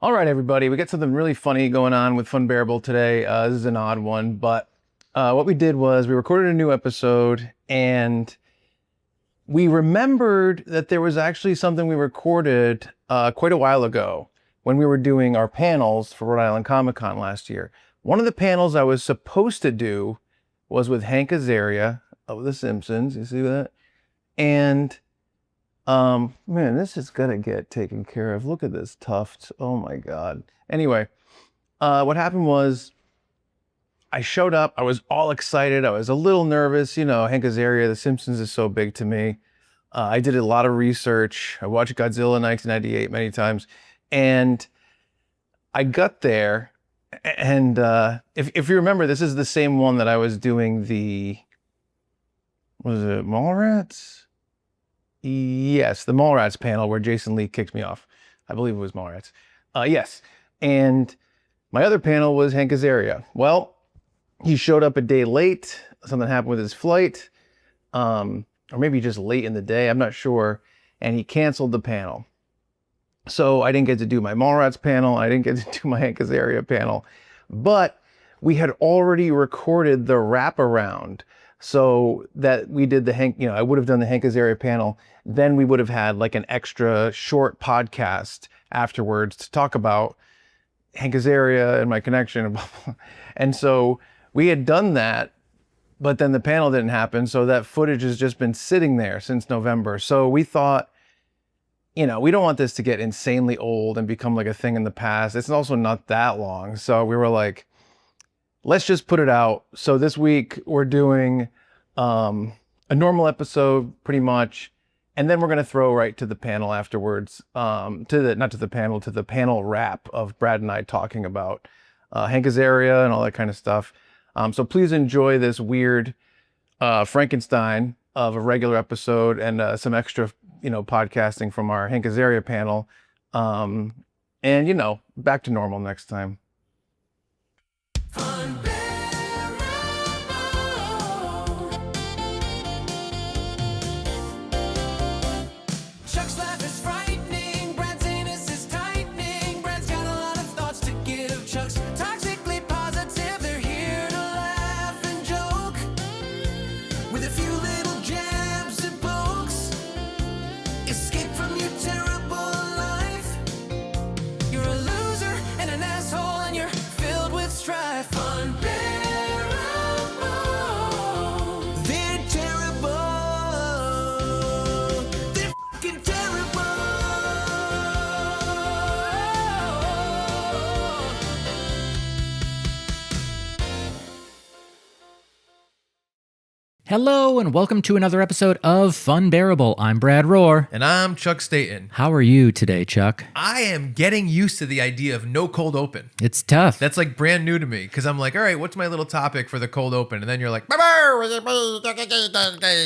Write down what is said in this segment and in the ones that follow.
All right, everybody, we got something really funny going on with Funbearable today. This is an odd one, but what we did was we recorded a new episode and we remembered that there was actually something we recorded quite a while ago when we were doing our panels for Rhode Island Comic Con last year. One of the panels I was supposed to do was with Hank Azaria of The Simpsons. You see that? And man, this is gonna get taken care of. Look at this tuft. Oh my God. Anyway, what happened was I showed up. I was all excited. I was a little nervous. You know, Hank Azaria, The Simpsons is so big to me. I did a lot of research. I watched Godzilla 1998 many times. And I got there. And if you remember, this is the same one that I was doing the, was it Mallrats? Yes, the Mallrats panel where Jason Lee kicked me off. I believe it was Mallrats. Yes. And my other panel was Hank Azaria. Well, he showed up a day late. Something happened with his flight. Or maybe just late in the day. I'm not sure. And he canceled the panel. So I didn't get to do my Mallrats panel. I didn't get to do my Hank Azaria panel. But we had already recorded the wraparound. So that we did the Hank, I would have done the Hank Azaria panel. Then we would have had like an extra short podcast afterwards to talk about Hank Azaria and my connection. And so we had done that, but then the panel didn't happen. So that footage has just been sitting there since November. So we thought, we don't want this to get insanely old and become like a thing in the past. It's also not that long. So we were like, let's just put it out. So this week we're doing a normal episode pretty much. And then we're going to throw right to the panel afterwards, not to the panel wrap of Brad and I talking about Hank Azaria and all that kind of stuff. So please enjoy this weird Frankenstein of a regular episode and some extra, podcasting from our Hank Azaria panel. And, back to normal next time. Hello and welcome to another episode of Funbearable. I'm Brad Rohr. And I'm Chuck Staten. How are you today, Chuck? I am getting used to the idea of no cold open. It's tough. That's like brand new to me because I'm like, all right, what's my little topic for the cold open? And then you're like,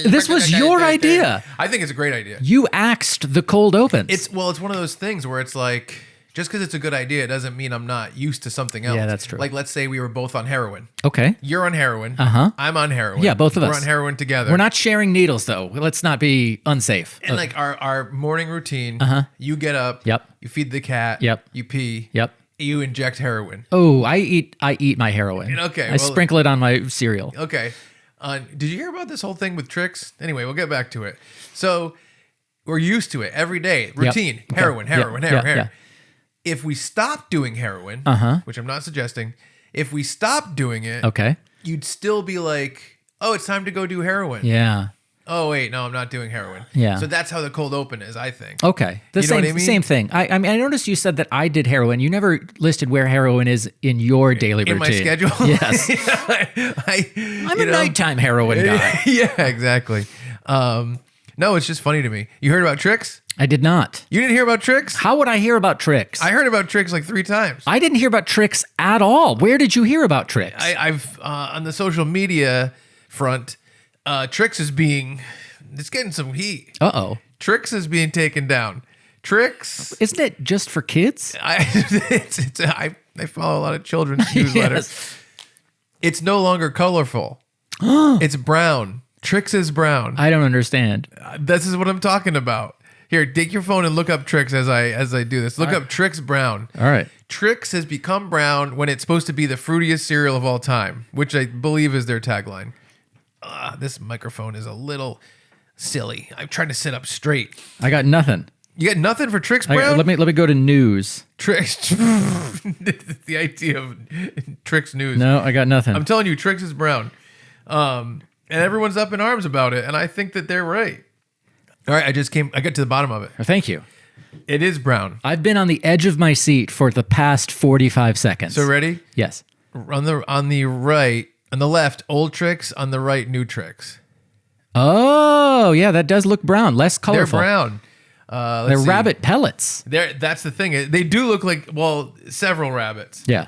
this was your idea. I think it's a great idea. You axed the cold opens. It's one of those things where it's like, just because it's a good idea doesn't mean I'm not used to something else. Yeah, that's true. Like, let's say we were both on heroin. Okay. You're on heroin. Uh-huh. I'm on heroin. Yeah, both of us. We're on heroin together. We're not sharing needles, though. Let's not be unsafe. And like our morning routine, you get up, Yep. you feed the cat, Yep. you pee, Yep. you inject heroin. Oh, I eat my heroin. Okay, I sprinkle it on my cereal. Okay. Did you hear about this whole thing with Trix? Anyway, we'll get back to it. So we're used to it every day. Routine. Yep. Heroin. Yeah. If we stop doing heroin, which I'm not suggesting, if we stop doing it, Okay. you'd still be like, oh, it's time to go do heroin. Yeah. Oh, wait, no, I'm not doing heroin. Yeah. So that's how the cold open is, I think. Okay. You know what I mean? Same thing. I mean, I noticed you said that I did heroin. You never listed where heroin is in your daily routine. In my schedule? Yes. I'm a nighttime heroin guy. Yeah, exactly. No, it's just funny to me. You heard about Trix? I did not. You didn't hear about Trix? How would I hear about Trix? I heard about Trix like 3 times. I didn't hear about Trix at all. Where did you hear about Trix? I've on the social media front, Trix is it's getting some heat. Uh-oh. Trix is being taken down. Trix, isn't it just for kids? I follow a lot of children's newsletters. Yes. It's no longer colorful. It's brown. Trix is brown. I don't understand. This is what I'm talking about. Here, take your phone and look up Trix as I do this. Look up Trix Brown. All right. Trix has become brown when it's supposed to be the fruitiest cereal of all time, which I believe is their tagline. This microphone is a little silly. I'm trying to sit up straight. I got nothing. You got nothing for Trix Brown? Let me go to news. Trix. The idea of Trix news. No, I got nothing. I'm telling you, Trix is brown. And everyone's up in arms about it, and I think that they're right. All right, I got to the bottom of it. Oh, thank you. It is brown. I've been on the edge of my seat for the past 45 seconds. So ready? Yes. On the right, on the left, old Trix. On the right, new Trix. Oh, yeah, that does look brown. Less colorful. They're brown. They're rabbit pellets. That's the thing. They do look like, well, several rabbits. Yeah.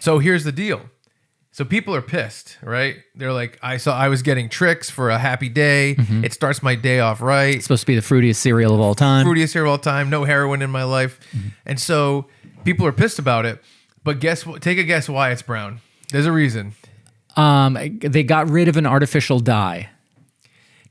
So here's the deal. So people are pissed, right? They're like, I was getting Trix for a happy day. Mm-hmm. It starts my day off right. It's supposed to be the fruitiest cereal of all time. Fruitiest cereal of all time. No heroin in my life. Mm-hmm. And so people are pissed about it. But guess what? Take a guess why it's brown. There's a reason. They got rid of an artificial dye.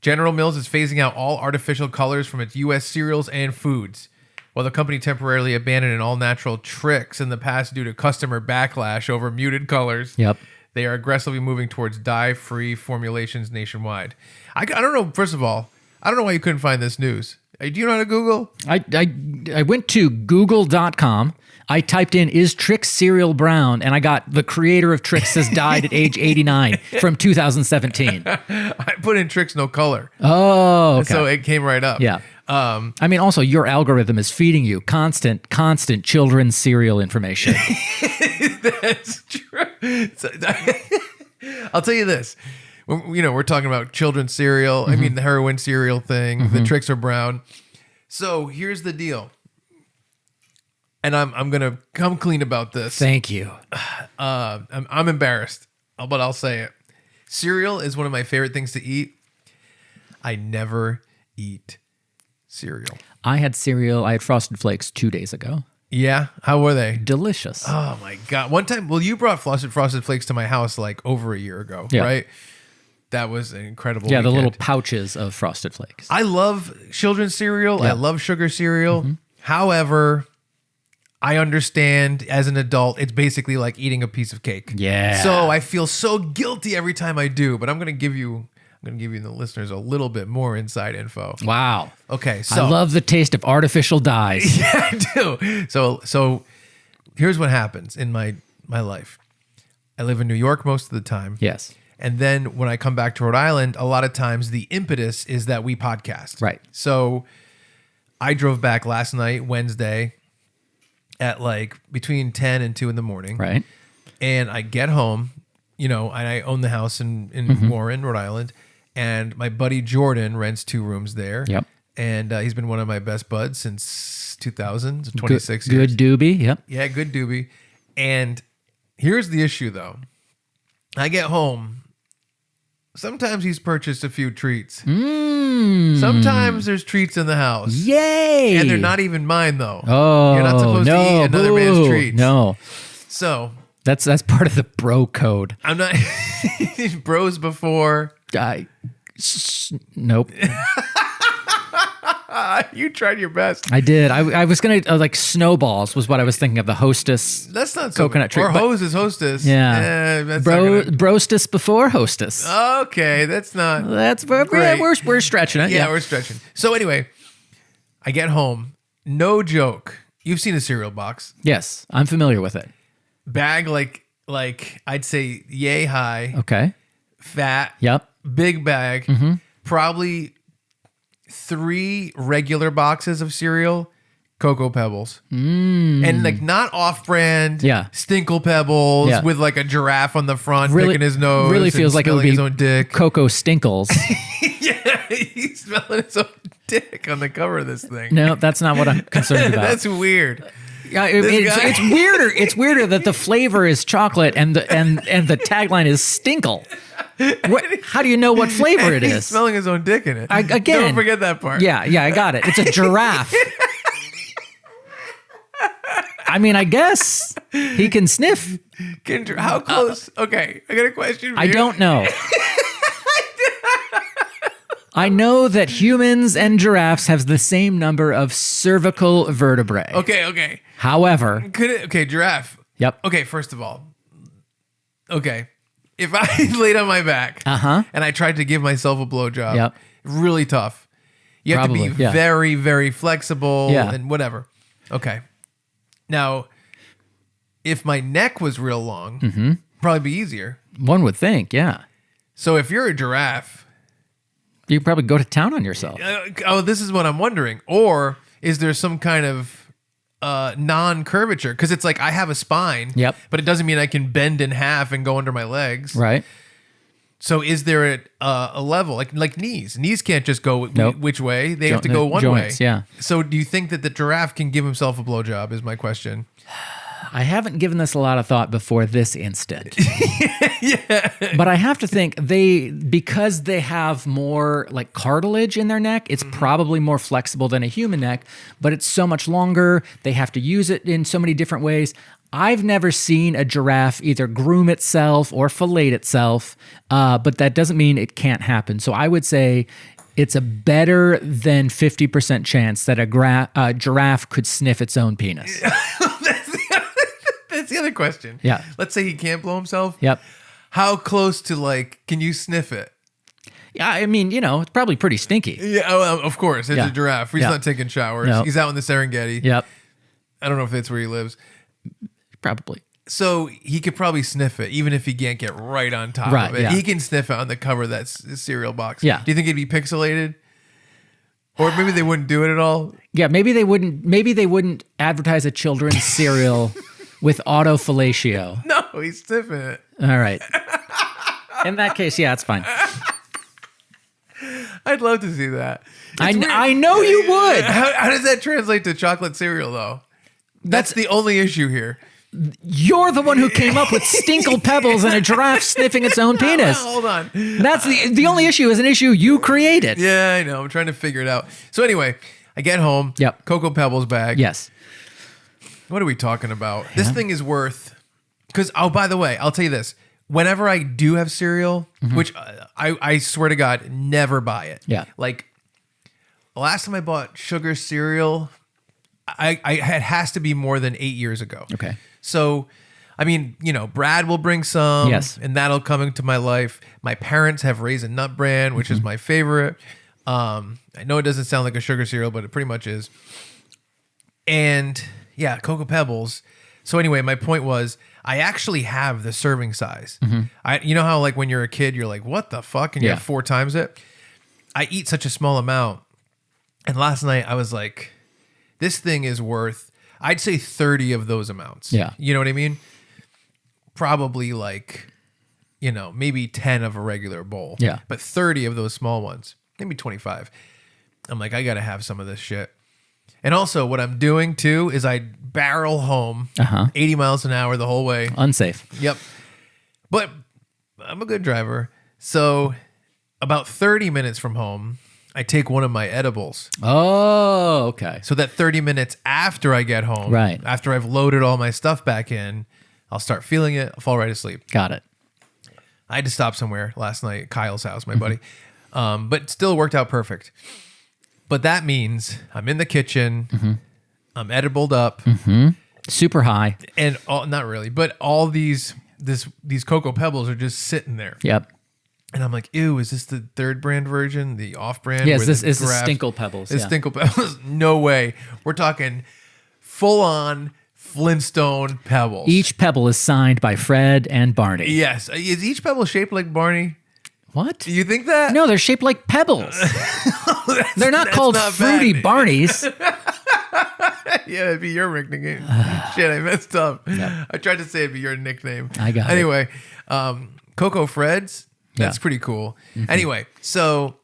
General Mills is phasing out all artificial colors from its U.S. cereals and foods. While the company temporarily abandoned an all-natural Trix in the past due to customer backlash over muted colors, Yep. they are aggressively moving towards dye-free formulations nationwide. I don't know, first of all, I don't know why you couldn't find this news. Do you know how to Google? I went to google.com. I typed in, is Trix cereal brown? And I got the creator of Trix has died at age 89 from 2017. I put in Trix no color. Oh, okay. So it came right up. Yeah. I mean, also, your algorithm is feeding you constant children's cereal information. That's true. I'll tell you this. We're talking about children's cereal. Mm-hmm. I mean, the heroin cereal thing. The Trix are brown. So here's the deal. And I'm going to come clean about this. Thank you. I'm embarrassed, but I'll say it. Cereal is one of my favorite things to eat. I never eat cereal. I had Frosted Flakes 2 days ago. Yeah? How were they? Delicious. Oh my God. One time, you brought Frosted Flakes to my house like over a year ago, Yeah. right? That was an incredible Yeah, the weekend. little pouches of Frosted Flakes. I love children's cereal. Yeah. I love sugar cereal. However, I understand as an adult, it's basically like eating a piece of cake. Yeah. So I feel so guilty every time I do, but I'm going to give you and the listeners a little bit more inside info. Wow. Okay. So I love the taste of artificial dyes. Yeah, I do. So here's what happens in my life. I live in New York most of the time. Yes. And then when I come back to Rhode Island, a lot of times the impetus is that we podcast. Right. So I drove back last night, Wednesday, at like between 10 and 2 in the morning. Right. And I get home, and I own the house in Warren, Rhode Island. And my buddy Jordan rents 2 rooms there. Yep. And he's been one of my best buds since 2000, so 26 years. Good doobie. Yep. Yeah, good doobie. And here's the issue, though. I get home. Sometimes he's purchased a few treats. Sometimes there's treats in the house. Yay! And they're not even mine, though. Oh, You're not supposed to eat another man's treats. No. So That's part of the bro code. I'm not bros before. Nope. You tried your best. I did. I was gonna like snowballs was what I was thinking of. The Hostess. That's not so coconut treat. Or but- hose is hostess. Yeah. That's not gonna- Brostess before hostess. Okay, that's not. That's great. we're stretching it. Yeah, we're stretching. So anyway, I get home. No joke. You've seen a cereal box. Yes, I'm familiar with it. Bag like I'd say yay high, Okay. fat, Yep. big bag. Probably 3 regular boxes of cereal, Cocoa Pebbles. And like not off-brand, Yeah. Stinkle Pebbles Yeah. with like a giraffe on the front Really- picking his nose. really and feels like it would smelling be his own dick. Cocoa Stinkles. Yeah, he's smelling his own dick on the cover of this thing. No, that's not what I'm concerned about. That's weird. Yeah, This guy- it's weirder. It's weirder that the flavor is chocolate and the tagline is Stinkle. How do you know what flavor it He's is? smelling his own dick in it. Again, Don't forget that part. Yeah, I got it. It's a giraffe. I mean, I guess he can sniff. How close? Okay, I got a question for I you. don't know. I know that humans and giraffes have the same number of cervical vertebrae. Okay. However, Okay, giraffe. yep. Okay, first of all, okay, if I laid on my back and I tried to give myself a blowjob, Yep. really tough. You have to Probably, be yeah. very, very flexible Yeah. and whatever. Okay. Now, if my neck was real long, probably be easier. One would think, yeah. So if you're a giraffe, You could probably go to town on yourself. this is what I'm wondering. Or is there some kind of non-curvature? Because it's like I have a spine, Yep. but it doesn't mean I can bend in half and go under my legs. Right. So is there a level like knees? Knees can't just go Nope. which way; they have to go one Joints, way. yeah. So do you think that the giraffe can give himself a blowjob? Is my question. I haven't given this a lot of thought before this instant. Yeah. But I have to think because they have more like cartilage in their neck, it's probably more flexible than a human neck, but it's so much longer. They have to use it in so many different ways. I've never seen a giraffe either groom itself or fillet itself, but that doesn't mean it can't happen. So I would say it's a better than 50% chance that a giraffe could sniff its own penis. That's the other question. Yeah. Let's say he can't blow himself. Yep. How close to can you sniff it? Yeah, I mean, it's probably pretty stinky. Yeah, of course. It's Yeah. a giraffe. He's Yeah. not taking showers. No. He's out in the Serengeti. Yep. I don't know if that's where he lives. Probably. So he could probably sniff it, even if he can't get right on top Right, of it. yeah. He can sniff it on the cover of that cereal box. Yeah. Do you think it'd be pixelated? Or maybe they wouldn't do it at all? Yeah, maybe they wouldn't advertise a children's cereal with autofellatio. No, he's sniffing it. All right. In that case, yeah, it's fine. I'd love to see that. I know you would. How does that translate to chocolate cereal, though? That's the only issue here. You're the one who came up with stinkle pebbles and a giraffe sniffing its own penis. Hold on. That's the only issue is an issue you created. Yeah, I know. I'm trying to figure it out. So anyway, I get home. Yep. Cocoa Pebbles bag. Yes. What are we talking about? This thing is worth... Because, by the way, I'll tell you this. Whenever I do have cereal, which I swear to God, never buy it. Yeah. Like, the last time I bought sugar cereal, it has to be more than 8 years ago. Okay. So, I mean, Brad will bring some. Yes. And that'll come into my life. My parents have Raisin Nut Bran, which is my favorite. I know it doesn't sound like a sugar cereal, but it pretty much is. And yeah, Cocoa Pebbles. So anyway, my point was, I actually have the serving size. You know how when you're a kid, you're like, what the fuck? And you have 4 times it. I eat such a small amount. And last night I was like, this thing is worth, I'd say 30 of those amounts. Yeah. You know what I mean? Probably maybe 10 of a regular bowl. Yeah. But 30 of those small ones, maybe 25. I'm like, I got to have some of this shit. And also what I'm doing too is I barrel home 80 miles an hour the whole way. Unsafe. Yep. But I'm a good driver. So about 30 minutes from home, I take one of my edibles. Oh, okay. So that 30 minutes after I get home, Right. after I've loaded all my stuff back in, I'll start feeling it, I'll fall right asleep. Got it. I had to stop somewhere last night at Kyle's house, my buddy. But still worked out perfect. But that means I'm in the kitchen, I'm edibled up, Super high. and not really, but all these Cocoa Pebbles are just sitting there. Yep. And I'm like, ew, is this the third brand version, the off brand? Yes, where this the is the graph- Stinkle Pebbles. It's Yeah. Stinkle Pebbles. No way. We're talking full on Flintstone Pebbles. Each pebble is signed by Fred and Barney. Yes. Is each pebble shaped like Barney? What? Do you think that? No, they're shaped like pebbles. They're not that's called not Fruity bad. Barneys. Yeah, that'd be your nickname. Shit, I messed up. I tried to say it'd be your nickname. I got it. Anyway, Cocoa Fred's, that's Yeah. pretty cool. Anyway, so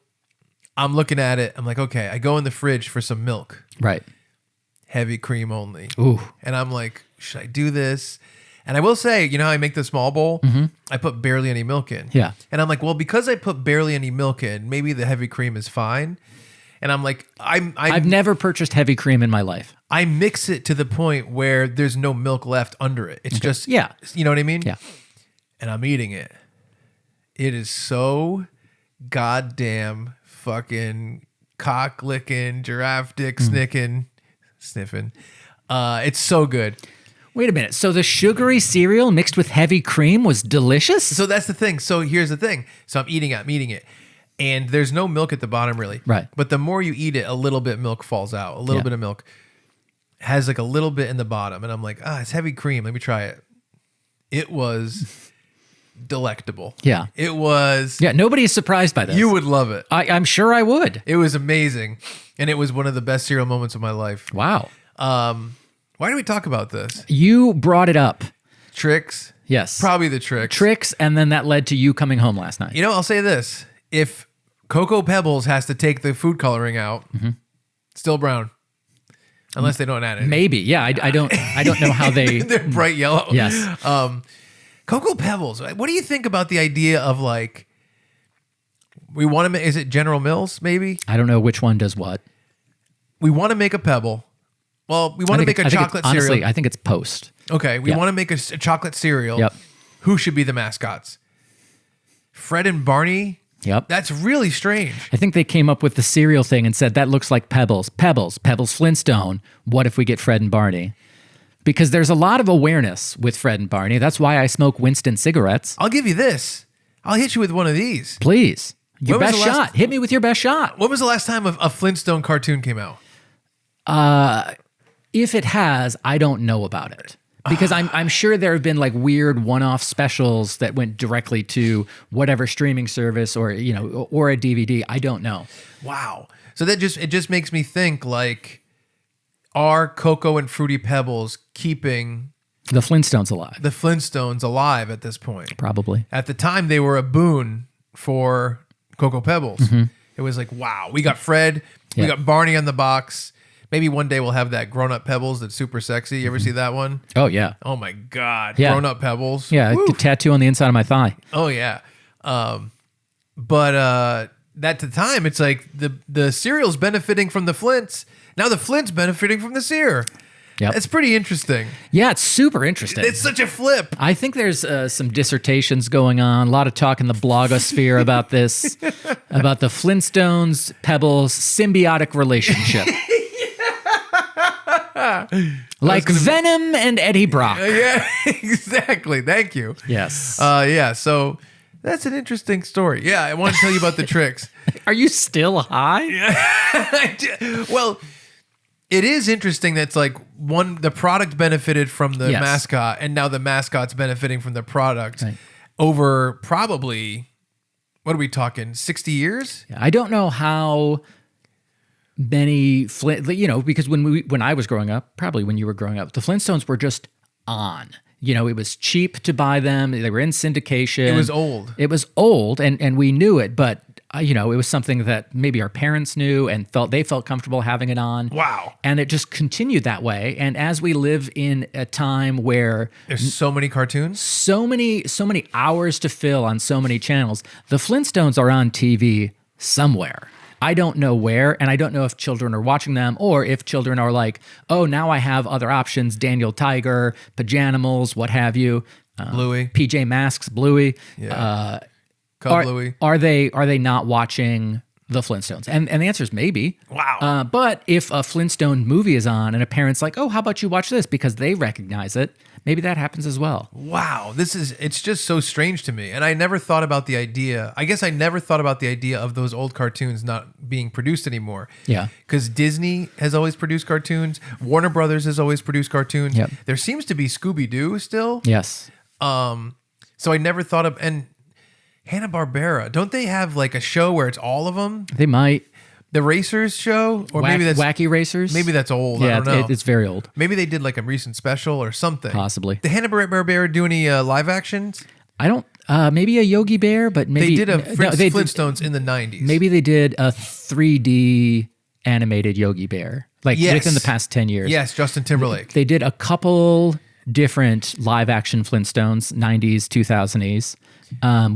I'm looking at it. I'm like, okay, I go in the fridge for some milk. Right. Heavy cream only. Ooh. And I'm like, should I do this? And I will say, you know how I make the small bowl? I put barely any milk in. Yeah. And I'm like, well, because I put barely any milk in, maybe the heavy cream is fine. And I'm like, I've never purchased heavy cream in my life. I mix it to the point where there's no milk left under it. It's just, Yeah. you know what I mean? Yeah. And I'm eating it. It is so goddamn fucking cock licking, giraffe dick sniffing. It's so good. Wait a minute. So the sugary cereal mixed with heavy cream was delicious? So that's the thing. So here's the thing. So I'm eating it. And there's no milk at the bottom really. Right. But the more you eat it, a little bit milk falls out. A little bit of milk has like a little bit in the bottom. And I'm like, it's heavy cream. Let me try it. It was delectable. Yeah. It was. Yeah, nobody is surprised by this. You would love it. I'm sure I would. It was amazing. And it was one of the best cereal moments of my life. Wow. Why do we talk about this? You brought it up. Trix? Yes. Probably the Trix. Trix, and then that led to you coming home last night. You know, I'll say this. If Cocoa Pebbles has to take the food coloring out, still brown. Unless they don't add it. Maybe. Yeah, I don't know how they... They're bright yellow. Yes. Cocoa Pebbles. What do you think about the idea of like, we want to, is it General Mills maybe? I don't know which one does what. We want to make a pebble. Well, we want to make a chocolate cereal. Honestly, I think it's Post. Okay, we want to make a chocolate cereal. Yep. Who should be the mascots? Fred and Barney? Yep. That's really strange. I think they came up with the cereal thing and said, that looks like Pebbles. Pebbles Flintstone. What if we get Fred and Barney? Because there's a lot of awareness with Fred and Barney. That's why I smoke Winston cigarettes. I'll give you this. I'll hit you with one of these. Please. Your When was best the last- shot. Hit me with your best shot. When was the last time a Flintstone cartoon came out? If it has, I don't know about it. Because I'm sure there have been like weird one-off specials that went directly to whatever streaming service or or a DVD. I don't know. Wow. So it just makes me think like, are Cocoa and Fruity Pebbles keeping The Flintstones alive. the Flintstones alive at this point? Probably. At the time, they were a boon for Cocoa Pebbles. It was like, wow, we got Fred, we Yeah. got Barney on the box. Maybe one day we'll have that grown-up Pebbles that's super sexy. You ever see that one? Oh, yeah. Oh my God. Yeah. Grown-up Pebbles. Yeah, Woo. a tattoo on the inside of my thigh. Oh yeah. But at the time, it's like the cereal's benefiting from the Flints. Now the Flint's benefiting from the Sear. Yep. It's pretty interesting. Yeah, it's super interesting. It's such a flip. I think there's some dissertations going on, a lot of talk in the blogosphere about this, about the Flintstones Pebbles symbiotic relationship. Like Venom and Eddie Brock. Yeah, exactly. Thank you. Yes. Yeah. So that's an interesting story. Yeah, I want to tell you about the Trix. Are you still high? Well, it is interesting that's like the product benefited from the Yes. mascot, and now the mascot's benefiting from the product Right. over probably, what are we talking, 60 years? I don't know how many because when I was growing up, probably when you were growing up, the Flintstones were just on. It was cheap to buy them. They were in syndication. It was old. It was old, and we knew it, but it was something that maybe our parents knew and felt comfortable having it on. Wow. And it just continued that way. And as we live in a time where There's so many cartoons. so many hours to fill on so many channels, the Flintstones are on TV somewhere. I don't know where, and I don't know if children are watching them or if children are like, oh, now I have other options, Daniel Tiger, Pajanimals, what have you. Bluey. PJ Masks, Bluey. Yeah. Cub Bluey. Are they not watching the Flintstones? And the answer is maybe. Wow. But if a Flintstone movie is on and a parent's like, oh, how about you watch this because they recognize it, maybe that happens as well. Wow. It's just so strange to me. And I never thought about the idea. I guess I never thought about the idea of those old cartoons not being produced anymore. Yeah. Because Disney has always produced cartoons. Warner Brothers has always produced cartoons. Yep. There seems to be Scooby-Doo still. Yes. So I never thought of, and Hanna-Barbera, don't they have like a show where it's all of them? They might. The Racers show? Or maybe that's Wacky Racers. maybe that's old. I Yeah, don't know. it's very old. Maybe they did like a recent special or something. Possibly. Did Hanna-Barbera do any live actions? I don't. Maybe a Yogi Bear, but maybe They did they Flintstones in the 90s. Maybe they did a 3D animated Yogi Bear, like Yes. within the past 10 years. Yes, Justin Timberlake. They did a couple different live action Flintstones, 90s, 2000s,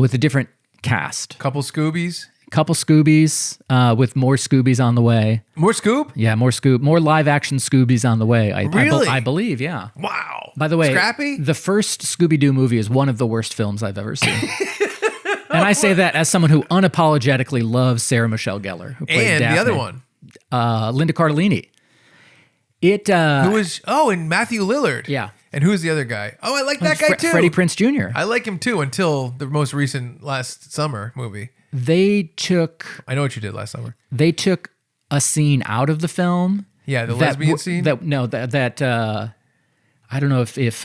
with a different cast. Couple Scoobies. Couple Scoobies, with more Scoobies on the way. More Scoob? Yeah, more live action Scoobies on the way. Really? I believe, yeah. Wow. By the way, Scrappy? the first Scooby-Doo movie is one of the worst films I've ever seen. And I say that as someone who unapologetically loves Sarah Michelle Gellar, who played And Daphne. the other one. Linda Cardellini. Who was, and Matthew Lillard. Yeah. And who's the other guy? Oh, I like that guy too. Freddie Prinze Jr. I like him too until the most recent last summer movie. They took I know what you did last summer. a scene out of the film. Yeah, the lesbian scene? I don't know if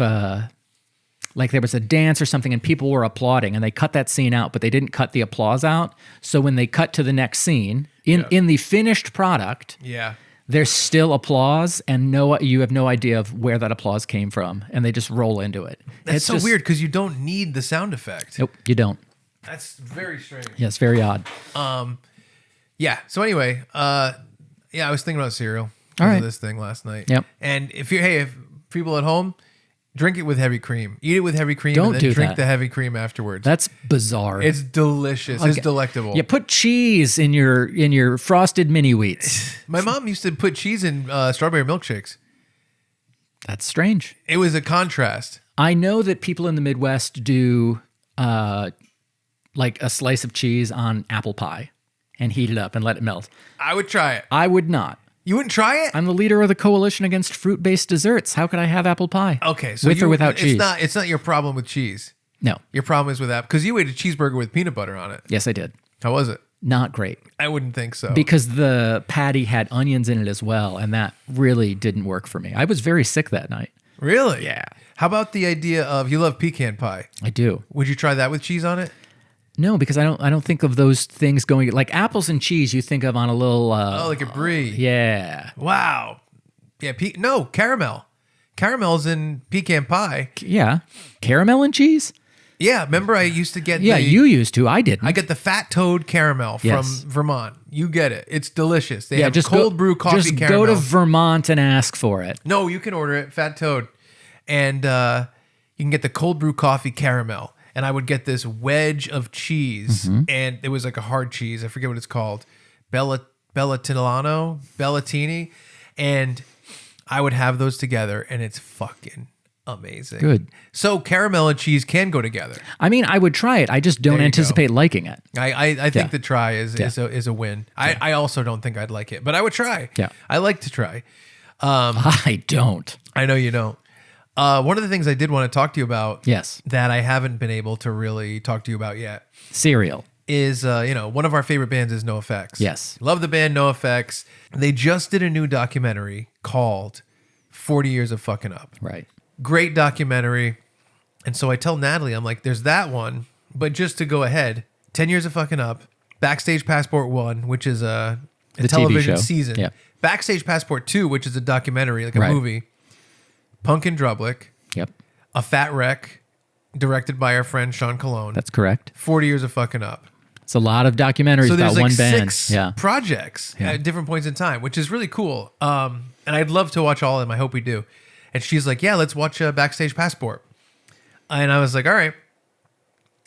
like there was a dance or something and people were applauding and they cut that scene out, but they didn't cut the applause out. So when they cut to the next scene, in the finished product, Yeah. there's still applause and you have no idea of where that applause came from and they just roll into it. That's so weird because you don't need the sound effect. Nope, you don't. That's very strange. Yeah, it's very odd. Yeah. So anyway, I was thinking about cereal. All right. This thing last night. Yep. And if people at home, drink it with heavy cream. Eat it with heavy cream Don't and then do drink that. the heavy cream afterwards. That's bizarre. It's delicious. It's delectable. Yeah, put cheese in your frosted mini wheats. My mom used to put cheese in strawberry milkshakes. That's strange. It was a contrast. I know that people in the Midwest do like a slice of cheese on apple pie and heat it up and let it melt. I would try it. I would not. You wouldn't try it? I'm the leader of the coalition against fruit-based desserts. How could I have apple pie? Okay, so with or without cheese? It's not your problem with cheese. No. Your problem is with that because you ate a cheeseburger with peanut butter on it. Yes, I did. How was it? Not great. I wouldn't think so. Because the patty had onions in it as well, and that really didn't work for me. I was very sick that night. Really? Yeah. How about the idea of you love pecan pie? I do. Would you try that with cheese on it? No, because I don't think of those things going like apples and cheese. You think of on a little. Like a brie. Yeah. Wow. Yeah. No, caramel. Caramel's in pecan pie. Yeah. Caramel and cheese. Yeah. Remember, I used to get. Yeah, you used to. I didn't. I get the Fat Toad caramel from Yes. Vermont. You get it. It's delicious. They have just cold brew coffee Just caramel. go to Vermont and ask for it. No, you can order it, Fat Toad, and you can get the cold brew coffee caramel. And I would get this wedge of cheese, and it was like a hard cheese. I forget what it's called, Bellatini, and I would have those together, and it's fucking amazing. Good. So caramel and cheese can go together. I mean, I would try it. I just don't There you anticipate liking it. I think Yeah. the try is a win. I also don't think I'd like it, but I would try. Yeah. I like to try. I don't. I know you don't. One of the things I did want to talk to you about, Yes. that I haven't been able to really talk to you about yet, Cereal. is one of our favorite bands is NOFX. Yes. Love the band NOFX. They just did a new documentary called 40 Years of Fucking Up. Right. Great documentary. And so I tell Natalie, I'm like, there's that one, but just to go ahead, 10 Years of Fucking Up, Backstage Passport 1, which is a The TV television show. season. Yeah. Backstage Passport 2, which is a documentary, like a Right. movie. Punk and Drublick, Yep. A Fat Wreck, directed by our friend Sean Colon. That's correct. 40 Years of Fucking Up. It's a lot of documentaries So about there's like one band. 6 Yeah. projects at different points in time, which is really cool. And I'd love to watch all of them. I hope we do. And she's like, yeah, let's watch Backstage Passport. And I was like, all right.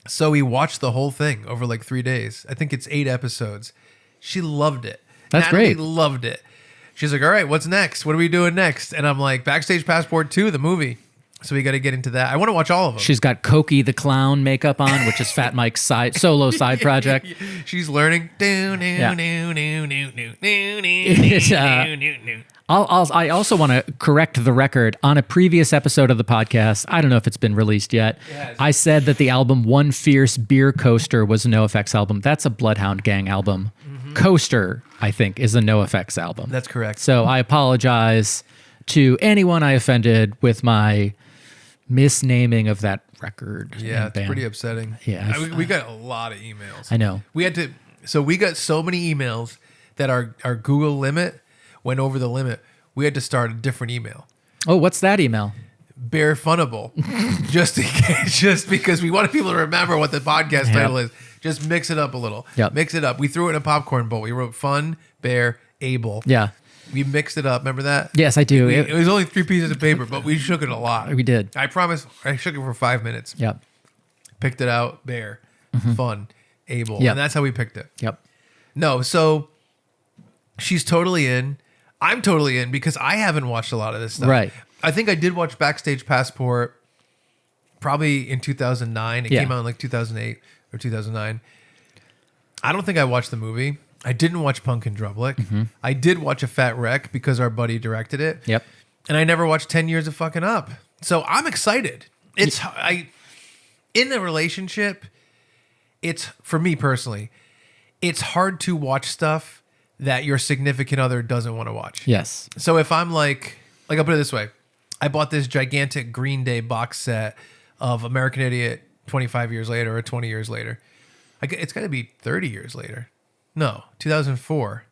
So we watched the whole thing over like 3 days. I think it's 8 episodes. She loved it. That's Natalie great. loved it. She's like, all right, what's next? What are we doing next? And I'm like, Backstage Passport 2, the movie. So we got to get into that. I want to watch all of them. She's got Cokie the Clown makeup on, which is Fat Mike's solo side project. She's learning. I also want to correct the record. On a previous episode of the podcast, I don't know if it's been released yet, I said that the album One Fierce Beer Coaster was a NoFX album. That's a Bloodhound Gang album. Coaster, I think, is a NoFX album. That's correct. So I apologize to anyone I offended with my misnaming of that record. Yeah, and it's band. pretty upsetting. Yeah, we got a lot of emails. I know. We got so many emails that our Google limit went over the limit. We had to start a different email. Oh, what's that email? Barefunnable. just in case, just because we wanted people to remember what the podcast title is. Just mix it up a little. Yep. Mix it up. We threw it in a popcorn bowl. We wrote Fun, Bear, Able. Yeah. We mixed it up. Remember that? Yes, I do. It was only 3 pieces of paper, but we shook it a lot. We did. I promise. I shook it for 5 minutes. Yep. Picked it out. Bear, Fun, Able. Yep. And that's how we picked it. Yep. No, so she's totally in. I'm totally in because I haven't watched a lot of this stuff. Right. I think I did watch Backstage Passport probably in 2009. It Yeah. came out in like 2008. or 2009. I don't think I watched the movie. I didn't watch Punk in Drublic. I did watch A Fat Wreck because our buddy directed it. Yep. And I never watched 10 Years of Fucking Up. So I'm excited. In a relationship, it's, for me personally, it's hard to watch stuff that your significant other doesn't want to watch. Yes. So if I'm like I'll put it this way. I bought this gigantic Green Day box set of American Idiot 25 years later or 20 years later. It's got to be 30 years later. No, 2004.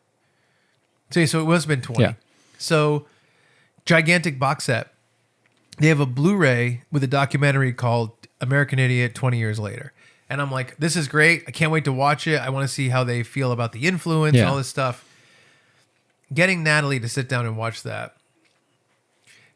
So it must have been 20. Yeah. So gigantic box set. They have a Blu-ray with a documentary called American Idiot 20 Years Later. And I'm like, this is great. I can't wait to watch it. I want to see how they feel about the influence and all this stuff. Getting Natalie to sit down and watch that.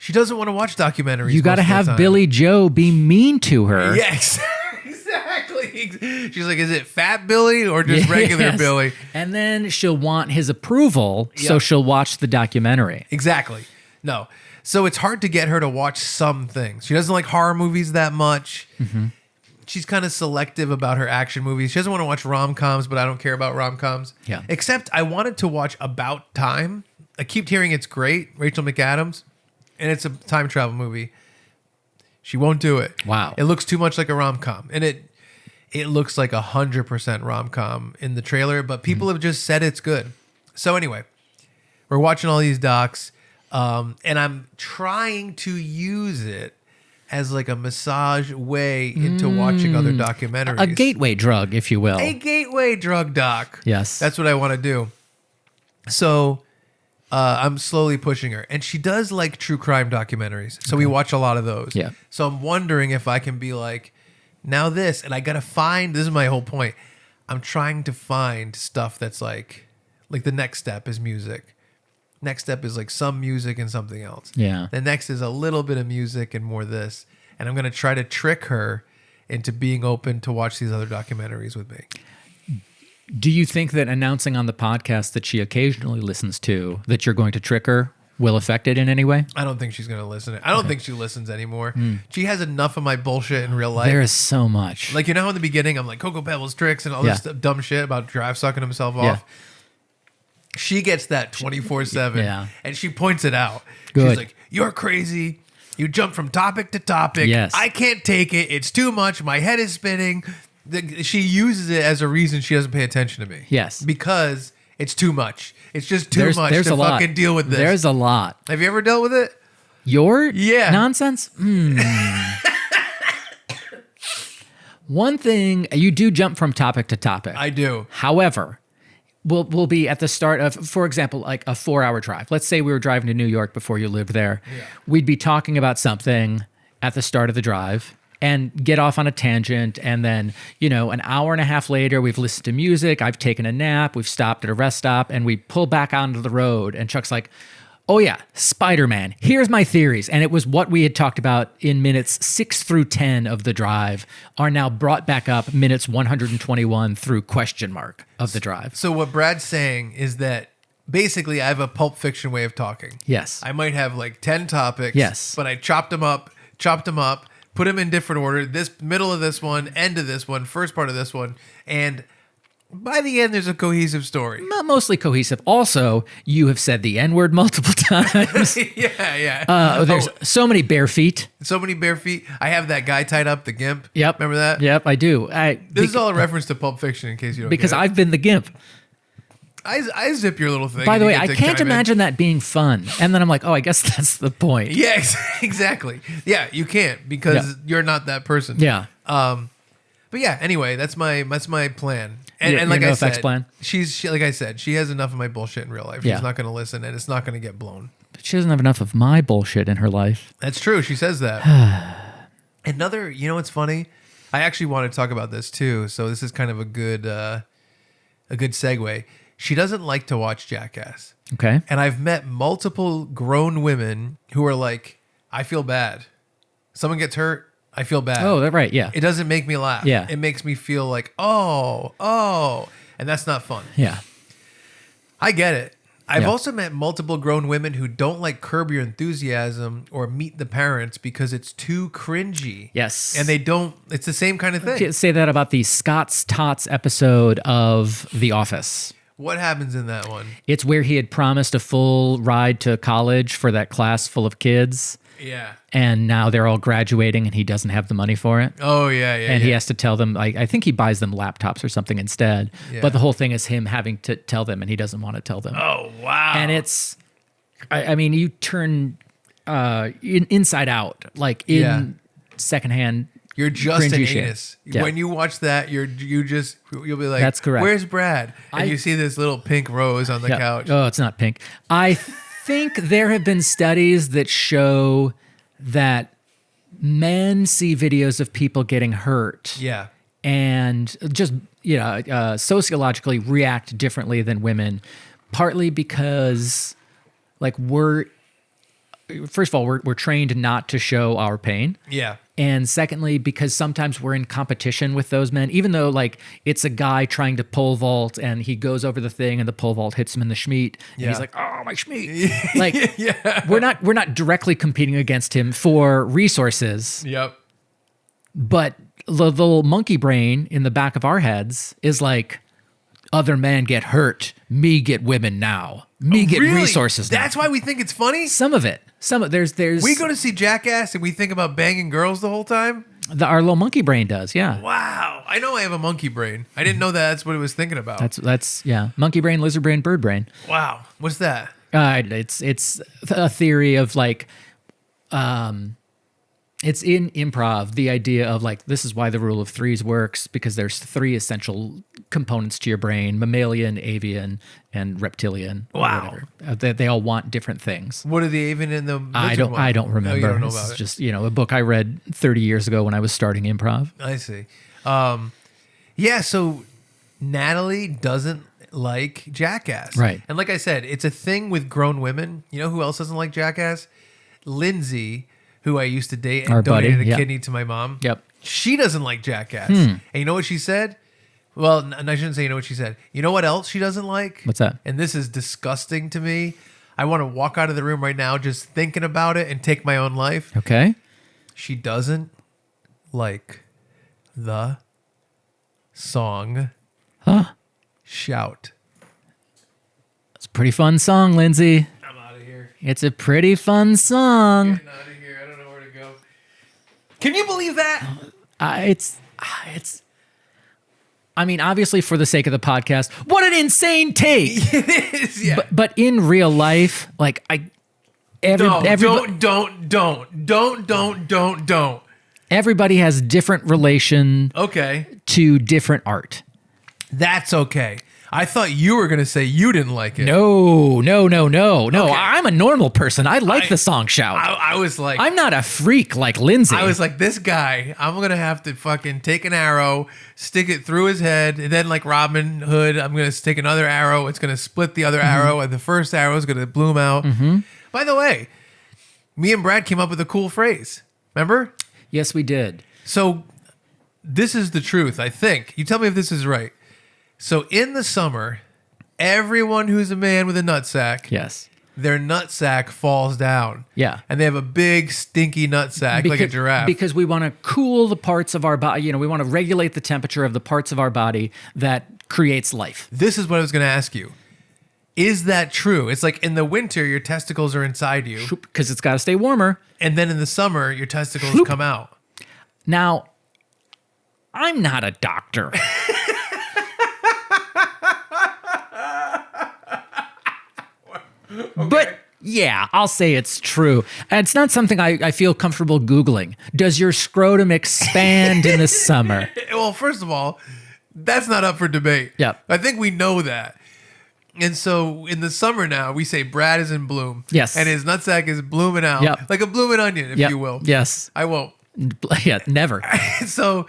She doesn't want to watch documentaries. You got to have Billy Joe be mean to her. Yes, exactly. She's like, is it Fat Billy or just regular Billy? And then she'll want his approval, so she'll watch the documentary. Exactly. No. So it's hard to get her to watch some things. She doesn't like horror movies that much. Mm-hmm. She's kind of selective about her action movies. She doesn't want to watch rom-coms, but I don't care about rom-coms. Yeah. Except I wanted to watch About Time. I keep hearing it's great. Rachel McAdams. And it's a time travel movie. She won't do it. Wow. It looks too much like a rom-com. And it looks like 100% rom-com in the trailer, but people have just said it's good. So anyway, we're watching all these docs, and I'm trying to use it as like a massage way into watching other documentaries. A gateway drug, if you will. A gateway drug doc. Yes. That's what I want to do. So I'm slowly pushing her. And she does like true crime documentaries. So we watch a lot of those. Yeah. So I'm wondering if I can be like, now this. And I got to find, this is my whole point. I'm trying to find stuff that's like the next step is music. Next step is like some music and something else. Yeah. The next is a little bit of music and more this. And I'm going to try to trick her into being open to watch these other documentaries with me. Do you think that announcing on the podcast that she occasionally listens to, that you're going to trick her, will affect it in any way? I don't think she's going to listen. I don't think she listens anymore. She has enough of my bullshit in real life. There is so much. Like, you know how in the beginning I'm like, Cocoa Pebbles, Trix, and all this dumb shit about Drive sucking himself off? She gets that 24/7. Yeah. And she points it out. Good. She's like, you're crazy. You jump from topic to topic. Yes. I can't take it. It's too much. My head is spinning. She uses it as a reason she doesn't pay attention to me. Yes. Because it's too much. It's just too much to fucking deal with this. There's a lot. Have you ever dealt with it? Your Yeah. nonsense? One thing, you do jump from topic to topic. I do. However, we'll be at the start of, for example, like a 4-hour drive. Let's say we were driving to New York before you lived there. Yeah. We'd be talking about something at the start of the drive and get off on a tangent. And then, an hour and a half later, we've listened to music. I've taken a nap. We've stopped at a rest stop and we pull back onto the road. And Chuck's like, oh yeah, Spider-Man. Here's my theories. And it was what we had talked about in minutes 6 through 10 of the drive are now brought back up minutes 121 through question mark of the drive. So what Brad's saying is that basically I have a Pulp Fiction way of talking. Yes. I might have like 10 topics. Yes. But I chopped them up, put them in different order. This middle of this one, end of this one, first part of this one. And by the end, there's a cohesive story. Mostly cohesive. Also, you have said the N-word multiple times. Yeah. There's so many bare feet. So many bare feet. I have that guy tied up, the gimp. Yep. Remember that? Yep, I do. This is all a reference to Pulp Fiction in case you don't because get it. I've been the gimp. I zip your little thing. By the way, I can't imagine that being fun. And then I'm like, oh, I guess that's the point. Yeah, exactly. Yeah, you can't because you're not that person. Yeah. But yeah, anyway, that's my plan. And, Your and like I NOFX said, plan? she like I said, she has enough of my bullshit in real life. She's not going to listen, and it's not going to get blown. But she doesn't have enough of my bullshit in her life. That's true. She says that. Another, what's funny? I actually want to talk about this too. So this is kind of a good segue. She doesn't like to watch Jackass. Okay. And I've met multiple grown women who are like, I feel bad. Someone gets hurt. I feel bad. Oh, that's right. Yeah. It doesn't make me laugh. Yeah. It makes me feel like, oh. And that's not fun. Yeah. I get it. I've Yeah. also met multiple grown women who don't like Curb Your Enthusiasm or Meet the Parents because it's too cringy. Yes. And they don't, it's the same kind of thing. Say that about the Scott's Tots episode of The Office. What happens in that one? It's where he had promised a full ride to college for that class full of kids. Yeah. And now they're all graduating and he doesn't have the money for it. Oh, yeah. And he has to tell them, I think he buys them laptops or something instead. Yeah. But the whole thing is him having to tell them and he doesn't want to tell them. Oh, wow. And it's, I mean, you turn inside out, like in Yeah. secondhand. You're just an cringy shit. anus. Yeah. When you watch that, you'll be like, That's correct. Where's Brad? And you see this little pink rose on the Yeah. couch. Oh, it's not pink. I think there have been studies that show that men see videos of people getting hurt Yeah. and just sociologically react differently than women, partly because like first of all we're trained not to show our pain. Yeah. And secondly, because sometimes we're in competition with those men, even though like it's a guy trying to pole vault and he goes over the thing and the pole vault hits him in the schmeat and Yeah. he's like, oh, my schmeat. Like we're not directly competing against him for resources, Yep. but the little monkey brain in the back of our heads is like, other men get hurt, me get women now. Me get Really? resources now. That's why we think it's funny? Some of there's We go to see Jackass and we think about banging girls the whole time? our little monkey brain does, yeah. Wow. I know I have a monkey brain. I didn't know that's what it was thinking about. That's yeah. Monkey brain, lizard brain, bird brain. Wow. What's that? It's a theory of like, it's in improv, the idea of like, this is why the rule of threes works, because there's three essential components to your brain: mammalian, avian, and reptilian. or Wow. whatever. They all want different things. What are the avian and the I lizard one? don't remember. Oh, you don't know This about is it. just, a book I read 30 years ago when I was starting improv. I see. Yeah, so Natalie doesn't like Jackass. Right. And like I said, it's a thing with grown women. You know who else doesn't like Jackass? Lindsay, who I used to date and Our buddy, donated a yep. kidney to my mom. Yep. She doesn't like Jackass. And you know what she said? Well, I shouldn't say you know what she said. You know what else she doesn't like? What's that? And this is disgusting to me. I want to walk out of the room right now just thinking about it and take my own life. Okay. She doesn't like the song Shout. It's a pretty fun song, Lindsay. I'm out of here. It's a pretty fun song. Getting out of here. I don't know where to go. Can you believe that? It's I mean, obviously for the sake of the podcast, what an insane take. It is, yeah. But in real life, like Don't. everybody has different relation Okay. to different art. That's okay. I thought you were going to say you didn't like it. No. Okay. I'm a normal person. I like the song Shout. I was like, I'm not a freak like Lindsay. I was like, this guy, I'm going to have to fucking take an arrow, stick it through his head, and then like Robin Hood, I'm going to stick another arrow. It's going to split the other arrow, and the first arrow is going to bloom out. By the way, me and Brad came up with a cool phrase. Remember? Yes, we did. So this is the truth, I think. You tell me if this is right. So in the summer, everyone who's a man with a nutsack, Yes. their nutsack falls down. Yeah. And they have a big, stinky nutsack like a giraffe. Because we want to cool the parts of our body. We want to regulate the temperature of the parts of our body that creates life. This is what I was going to ask you. Is that true? It's like in the winter, your testicles are inside you. Because it's got to stay warmer. And then in the summer, your testicles come out. Now, I'm not a doctor. But yeah, I'll say it's true. And it's not something I feel comfortable Googling. Does your scrotum expand in the summer? Well, first of all, that's not up for debate. Yep. I think we know that. And so in the summer now, we say Brad is in bloom. Yes. And his nutsack is blooming out. Yep. Like a blooming onion, if Yep. you will. Yes. I won't. Yeah, never. So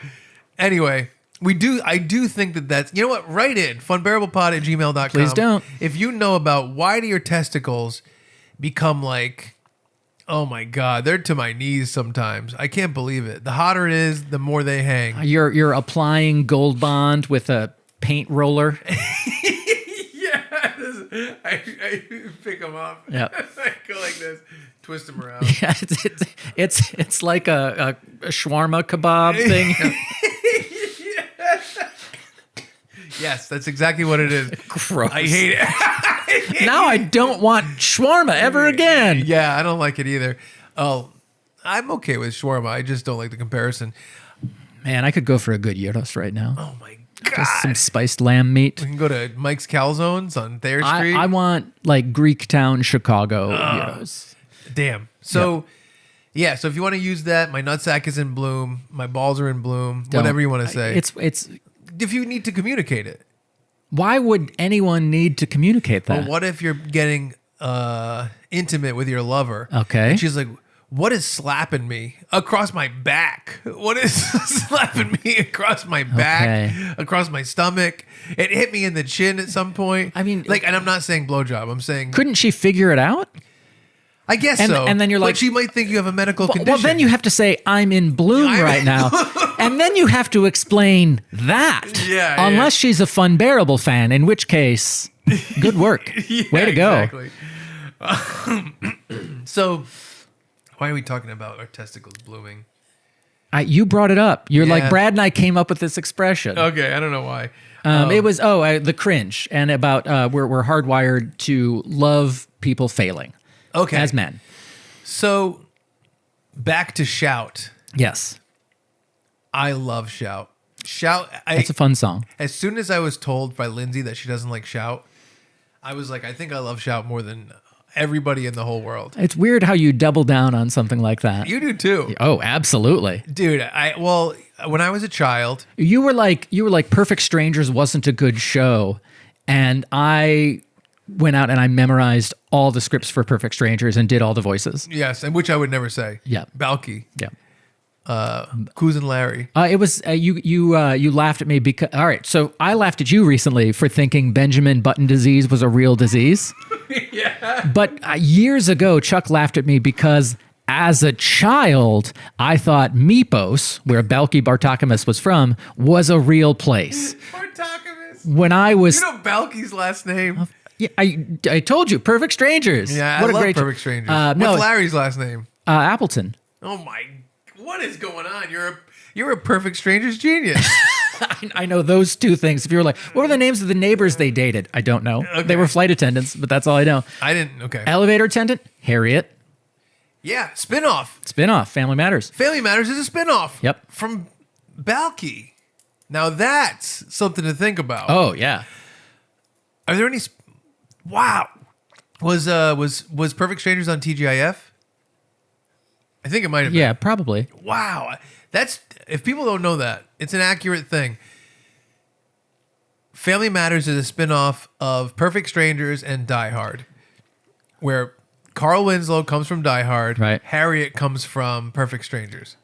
anyway, I do think that's, you know what? Write in funbearablepod@gmail.com. Please don't. If you know about why do your testicles become like, oh my God, they're to my knees sometimes. I can't believe it. The hotter it is, the more they hang. You're applying Gold Bond with a paint roller. Yeah. You pick them up. Yep. Go like this, twist them around. Yeah, it's like a shawarma kebab thing. Yes, that's exactly what it is. Gross. I hate it. Now I don't want shawarma ever again. Yeah, I don't like it either. Oh, I'm okay with shawarma. I just don't like the comparison. Man, I could go for a good gyros right now. Oh my God. Just some spiced lamb meat. We can go to Mike's Calzones on Thayer Street. I want like Greek Town, Chicago gyros. Damn. So, yeah. So if you want to use that, my nutsack is in bloom. My balls are in bloom. Don't. Whatever you want to say. It's. If you need to communicate it. Why would anyone need to communicate that? Well, what if you're getting intimate with your lover? Okay. And she's like, what is slapping me across my back? What is slapping me across my back, across my stomach? It hit me in the chin at some point. I mean, like, and I'm not saying blowjob. I'm saying, couldn't she figure it out? I guess so. And then you're like, but she might think you have a medical condition. Well, then you have to say, I'm in bloom right now. And then you have to explain that. Yeah. Unless she's a Funbearable fan, in which case, good work. Way to go. Exactly. So, why are we talking about our testicles blooming? You brought it up. You're Yeah. like, Brad and I came up with this expression. Okay, I don't know why. It was, the cringe, and about we're hardwired to love people failing. Okay. As men. So, back to Shout. Yes. I love Shout. Shout. That's a fun song. As soon as I was told by Lindsay that she doesn't like Shout, I was like, I think I love Shout more than everybody in the whole world. It's weird how you double down on something like that. You do too. Oh, absolutely. Dude, when I was a child, You were like Perfect Strangers wasn't a good show, and I went out and I memorized all the scripts for Perfect Strangers and did all the voices. yes, and which I would never say. Yeah. Balki, Yeah. Cousin Larry. It was you laughed at me because all right. So I laughed at you recently for thinking Benjamin Button disease was a real disease. Yeah. But years ago, Chuck laughed at me because as a child, I thought Mepos, where Balki-Bartokomous was from, was a real place. Bartokomous. When I was, You know Balki's last name? yeah, I told you, Perfect Strangers. Yeah, What I a love great Perfect Strangers. no, What's Larry's last name? Appleton. Oh my, what is going on? You're a Perfect Strangers genius. I know those two things. If you were like, what were the names of the neighbors they dated? I don't know. Okay. They were flight attendants, but that's all I know. I didn't, okay. Elevator attendant, Harriet. Yeah, spinoff. Spinoff, Family Matters. Family Matters is a spinoff. Yep. From Balki. Now that's something to think about. Oh yeah. Are there any? Wow. Was Perfect Strangers on TGIF? I think it might have been. Yeah, probably. Wow. That's, if people don't know that, it's an accurate thing. Family Matters is a spinoff of Perfect Strangers and Die Hard, where Carl Winslow comes from Die Hard. Right. Harriet comes from Perfect Strangers.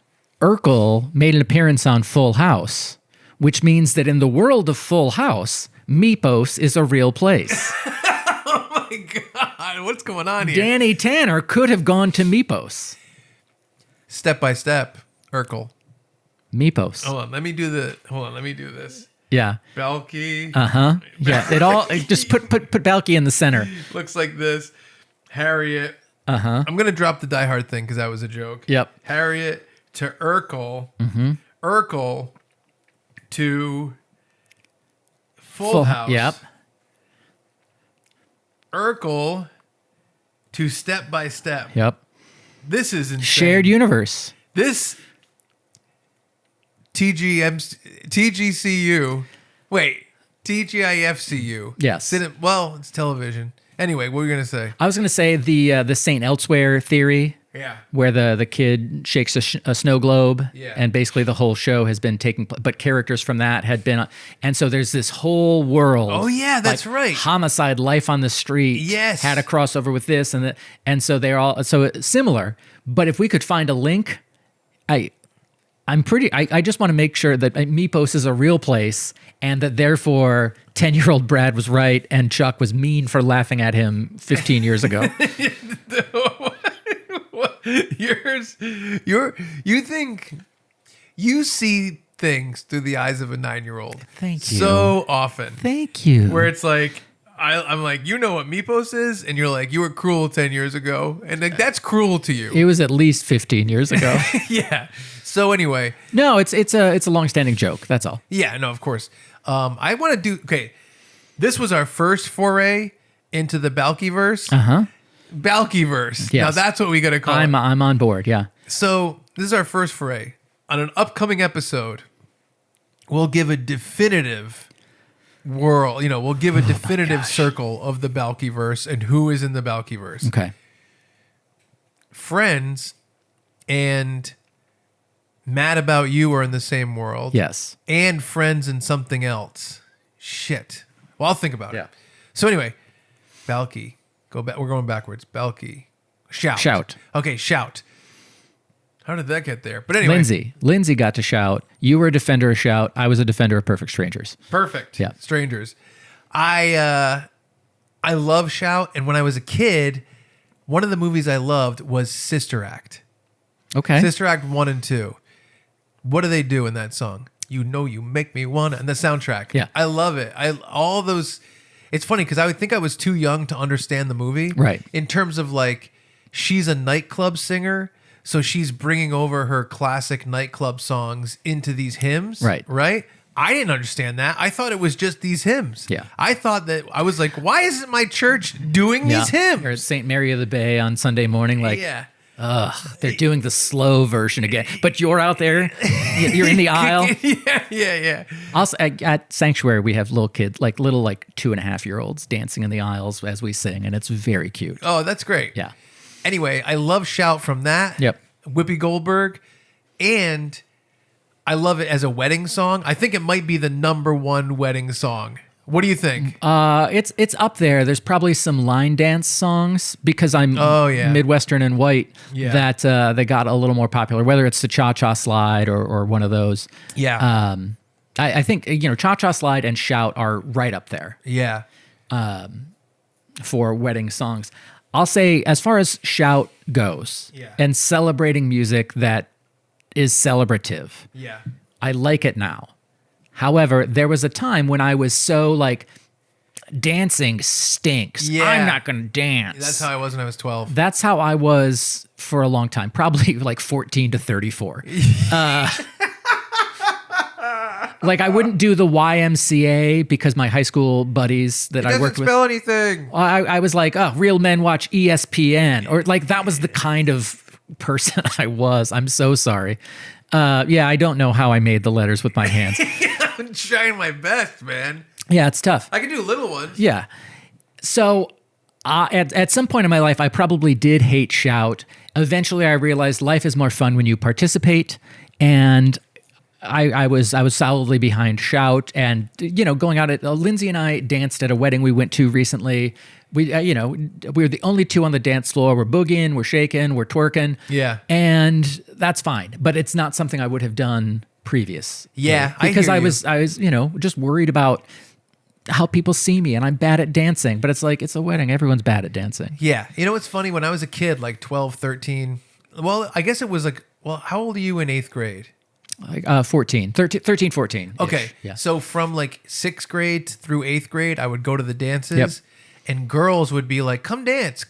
Urkel made an appearance on Full House, which means that in the world of Full House, Mepos is a real place. Oh my God. What's going on here? Danny Tanner could have gone to Mepos. Step by step, Urkel. Mepos. Hold on, let me do this. Yeah. Balki. Yeah. Just put Balki in the center. Looks like this. Harriet. Uh-huh. I'm gonna drop the Die Hard thing because that was a joke. Yep. Harriet to Urkel. Urkel to Full House. Yep. Urkel to Step by Step. Yep. This is insane. Shared universe. This TGCU. Wait, TGIFCU. Yes. Well, it's television. Anyway, what were you gonna say? I was going to say the Saint Elsewhere theory, Yeah. where the kid shakes a snow globe, Yeah. and basically the whole show has been taking, but characters from that had been, and so there's this whole world. Oh yeah, that's right. Homicide, Life on the Street, Yes. had a crossover with this, and so they're all similar. But if we could find a link, I just want to make sure that Mepos is a real place, and that therefore 10-year-old Brad was right and Chuck was mean for laughing at him 15 years ago. You think you see things through the eyes of a 9-year-old. Thank you. So often. Thank you. Where it's like, I'm like, you know what Meepos is? And you're like, you were cruel 10 years ago. And like, that's cruel to you. It was at least 15 years ago. Yeah. So anyway. No, it's a long-standing joke. That's all. Yeah, no, of course. I want to do, okay. This was our first foray into the Balki-verse. Uh-huh. Balki-verse. Yes. Now that's what we got to call it. I'm on board, yeah. So this is our first foray. On an upcoming episode, we'll give a definitive world, we'll give a definitive circle of the Balki-verse and who is in the Balki-verse. Okay. Friends and Mad About You are in the same world. Yes. And Friends and something else. Shit. Well, I'll think about it. So anyway, Balki. We're going backwards. Balki. Shout. Okay, shout. How did that get there? But anyway. Lindsay got to shout. You were a defender of shout. I was a defender of Perfect Strangers. Perfect. Yeah. Strangers. I love shout. And when I was a kid, one of the movies I loved was Sister Act. Okay. Sister Act 1 and 2. What do they do in that song? You know you make me wanna. And the soundtrack. Yeah. I love it. All those. It's funny because I would think I was too young to understand the movie. Right. In terms of like, she's a nightclub singer. So she's bringing over her classic nightclub songs into these hymns. Right. Right? I didn't understand that. I thought it was just these hymns. Yeah. I thought that, I was like, why isn't my church doing these hymns? Or St. Mary of the Bay on Sunday morning, like, Yeah. they're doing the slow version again. But you're out there, you're in the aisle. Yeah. Also, at Sanctuary, we have little kids, like 2.5-year-olds dancing in the aisles as we sing, and it's very cute. Oh, that's great. Yeah. Anyway, I love Shout from that. Yep. Whoopi Goldberg. And I love it as a wedding song. I think it might be the #1 wedding song. What do you think? It's up there. There's probably some line dance songs because I'm Midwestern and white that they got a little more popular, whether it's the Cha-Cha Slide or one of those. Yeah. I think, Cha-Cha Slide and Shout are right up there Yeah. for wedding songs. I'll say, as far as Shout goes, and celebrating music that is celebrative, Yeah. I like it now. However, there was a time when I was so like, dancing stinks. Yeah. I'm not going to dance. That's how I was when I was 12. That's how I was for a long time, probably like 14 to 34. Like I wouldn't do the YMCA because my high school buddies that I worked with. It doesn't spell anything. I was like, oh, real men watch ESPN. Or like that was the kind of person I was. I'm so sorry. I don't know how I made the letters with my hands. I'm trying my best, man. Yeah, it's tough. I can do little ones. Yeah. So at some point in my life, I probably did hate Shout. Eventually, I realized life is more fun when you participate, and I was solidly behind Shout. And going out Lindsay and I danced at a wedding we went to recently. We we were the only two on the dance floor. We're boogieing, we're shaking, we're twerking. Yeah. And that's fine, but it's not something I would have done previous. Yeah, because I was just worried about how people see me, and I'm bad at dancing. But it's like, it's a wedding. Everyone's bad at dancing. Yeah. You know what's funny? When I was a kid, like 12, 13, well, I guess it was like, well, how old are you in 8th grade? Like 14. Okay. Yeah. So from like 6th grade through 8th grade, I would go to the dances. Yep. And girls would be like, come dance.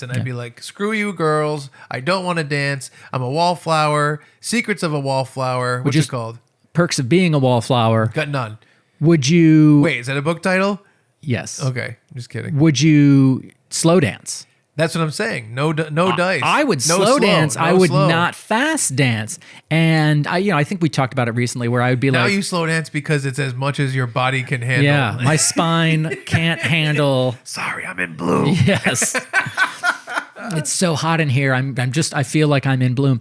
And I'd be like, screw you, girls. I don't want to dance. I'm a wallflower. Secrets of a wallflower. What's it called? Perks of Being a Wallflower. Got none. Would you... Wait, is that a book title? Yes. Okay, just kidding. Would you slow dance? That's what I'm saying. No dice. I would slow dance. I would not fast dance. And I think we talked about it recently where I would be now like... you slow dance because it's as much as your body can handle. Yeah, my spine can't handle... Sorry, I'm in bloom. Yes. It's so hot in here. I feel like I'm in bloom.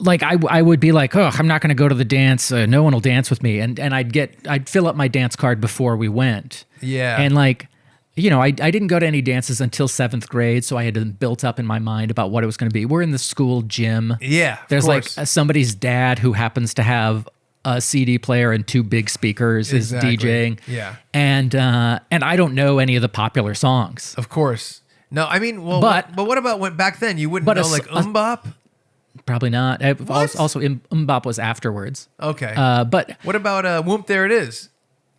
Like I would be like, oh, I'm not going to go to the dance. No one will dance with me. And I'd fill up my dance card before we went. Yeah. And like, I didn't go to any dances until 7th grade. So I had built up in my mind about what it was going to be. We're in the school gym. Yeah. There's like somebody's dad who happens to have a CD player and 2 big speakers is DJing. Yeah. And I don't know any of the popular songs. Of course. No, I mean, well, But what about when back then you wouldn't know like Bop? Probably not. Also, Bop was afterwards. Okay. But what about Whoop There It Is?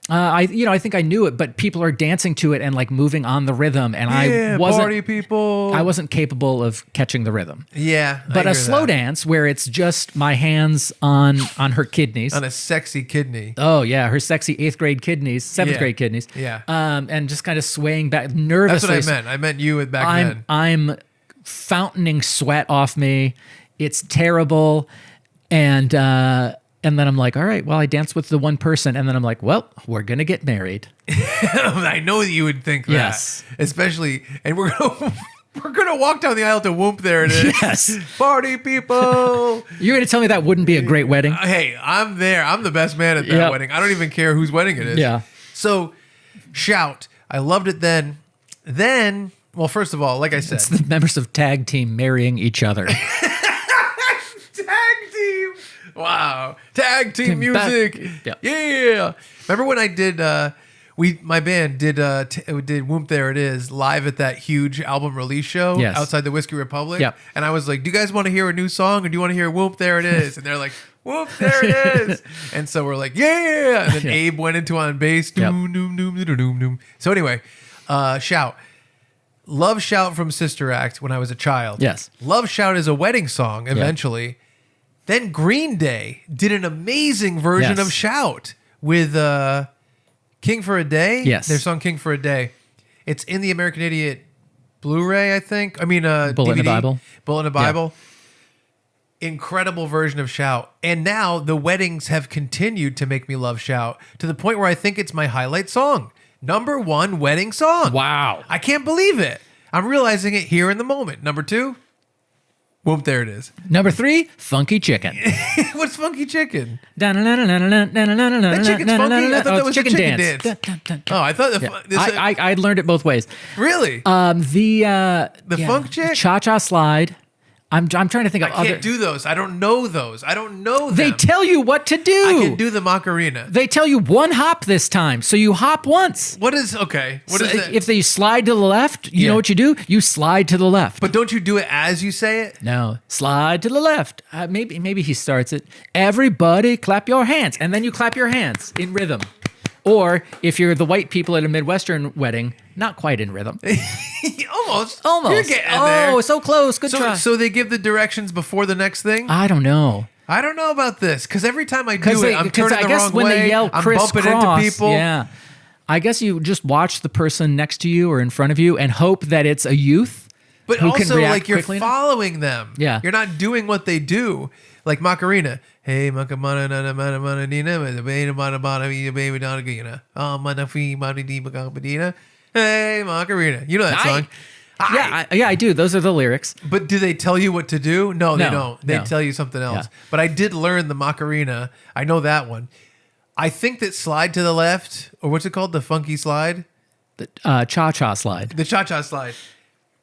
I think I knew it, but people are dancing to it and like moving on the rhythm, and I wasn't. Party people. I wasn't capable of catching the rhythm. Yeah, But a slow dance where it's just my hands on her kidneys. on a sexy kidney. Oh yeah, her sexy 8th grade kidneys, 7th grade kidneys. Yeah. And just kind of swaying back nervously. That's what I meant. I meant you back then. I'm fountaining sweat off me. It's terrible, and then I'm like, all right, well, I danced with the one person, and then I'm like, well, we're gonna get married. I know that you would think that. Yes. Especially, and we're gonna walk down the aisle to Whoop. There it is. Yes. Party people. You're gonna tell me that wouldn't be a great wedding? Hey, I'm there. I'm the best man at that Yep. wedding. I don't even care whose wedding it is. Yeah. So, Shout. I loved it then. Then, well, first of all, like I said, It's the members of tag team marrying each other. tag team. Wow. Tag team music. Yep. Yeah. Remember when I did my band did Whoop There It Is live at that huge album release show Yes. outside the Whiskey Republic? Yep. And I was like, do you guys want to hear a new song or do you want to hear Whoop There It Is? And they're like, Whoop There It Is. And so we're like, yeah. And then Yeah. Abe went into on bass. Yep. Doom, doom, doom, doom, doom, doom. So anyway, Shout. Love Shout from Sister Act when I was a child. Yes. Love Shout is a wedding song eventually. Then Green Day did an amazing version Yes. of Shout with King for a Day. Yes. Their song King for a Day. It's in the American Idiot Blu-ray, I think. I mean, Bullet DVD. in the Bible. Bullet in the Bible. Incredible version of Shout. And now the weddings have continued to make me love Shout to the point where I think it's my highlight song. Number 1 wedding song. Wow. I can't believe it. I'm realizing it here in the moment. Number 2, Whoop, there it is. Number 3, Funky Chicken. What's Funky Chicken? That chicken's funky? I thought that was a chicken dance. Oh, I thought I learned it both ways. really? The funk chick? Cha-cha slide. I'm trying to think of I other. can't do those. I don't know those. I don't know them. They tell you what to do. I can do the Macarena. They tell you one hop this time, so you hop once. What is okay? What is that? If they slide to the left, you Yeah. know what you do? You slide to the left. But don't you do it as you say it? No, slide to the left. Maybe he starts it. Everybody clap your hands, and then you clap your hands in rhythm. Or if you're the white people at a Midwestern wedding, not quite in rhythm. Almost. Almost. You're getting there. Oh, so close. Good try. So they give the directions before the next thing? I don't know. I don't know about this because every time I do it, I'm Because turning I the guess wrong when way. they yell I'm crisscross, bumping into people. yeah. I guess you just watch the person next to you or in front of you and hope that it's a youth. But who can also, react like, you're quickly enough. following them. Yeah. You're not doing what they do. Like Macarena. Hey, Macarena, Hey, Macarena. You know that song. Yeah, I do. Those are the lyrics. But do they tell you what to do? No, they No, don't. They no. tell you something else. Yeah. But I did learn the Macarena. I know that one. I think that slide to the left, or what's it called? The funky slide? The cha-cha slide. The cha-cha slide.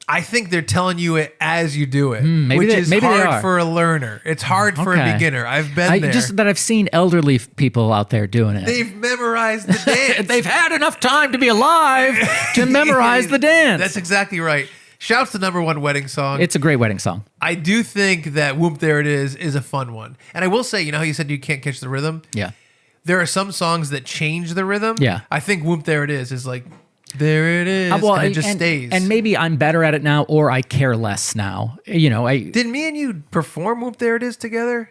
I think they're telling you it as you do it, maybe which they- is maybe they hard are. for a learner. It's hard for a Okay. beginner. I've been there. Just that I've seen elderly people out there doing it. They've memorized the dance. They've had enough time to be alive to memorize the dance. That's exactly right. Shouts the number 1 wedding song. It's a great wedding song. I do think that Whoop There It Is a fun one. And I will say, you know how you said you can't catch the rhythm? Yeah. There are some songs that change the rhythm. Yeah. I think Whoop There It is like, there it is. And it just stays. And maybe I'm better at it now, or I care less now. You know, Did me and you perform Whoop There It Is together?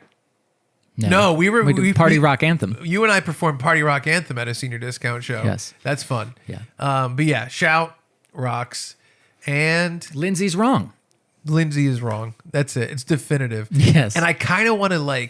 No, we did Party Rock Anthem. You and I performed Party Rock Anthem at a senior discount show. Yes. That's fun. Yeah. But yeah, Shout rocks. And Lindsay's wrong. Lindsay is wrong. That's it. It's definitive. Yes. And I kind of want to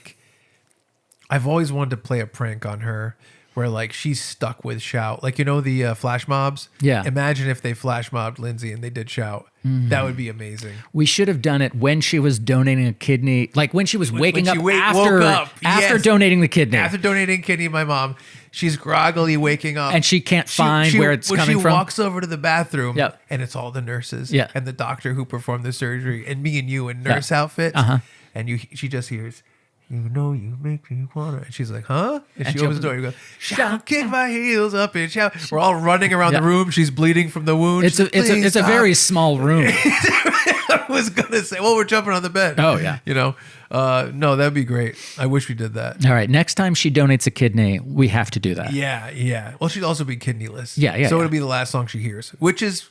I've always wanted to play a prank on her where she's stuck with Shout. Like, you know, the flash mobs? Yeah. Imagine if they flash mobbed Lindsay and they did Shout. That would be amazing. We should have done it when she was donating a kidney, like when she was waking she up woke after up, yes. donating the kidney. After donating kidney to my mom, she's groggily waking up. And she can't find where it's coming she from. walks over to the bathroom, Yep. and it's all the nurses Yeah. and the doctor who performed the surgery and me and you in nurse outfits. Uh-huh. And she just hears, You know you make me wanna. And she's like, huh? And she opens the door. You go, shout, kick my heels up and shout. We're all running around the room. She's bleeding from the wound. It's a very small room. I was gonna say, well, we're jumping on the bed. Oh yeah. You know, no, that'd be great. I wish we did that. All right. Next time she donates a kidney, we have to do that. Yeah. Well, she'd also be kidneyless. Yeah. So it'll be the last song she hears, which is,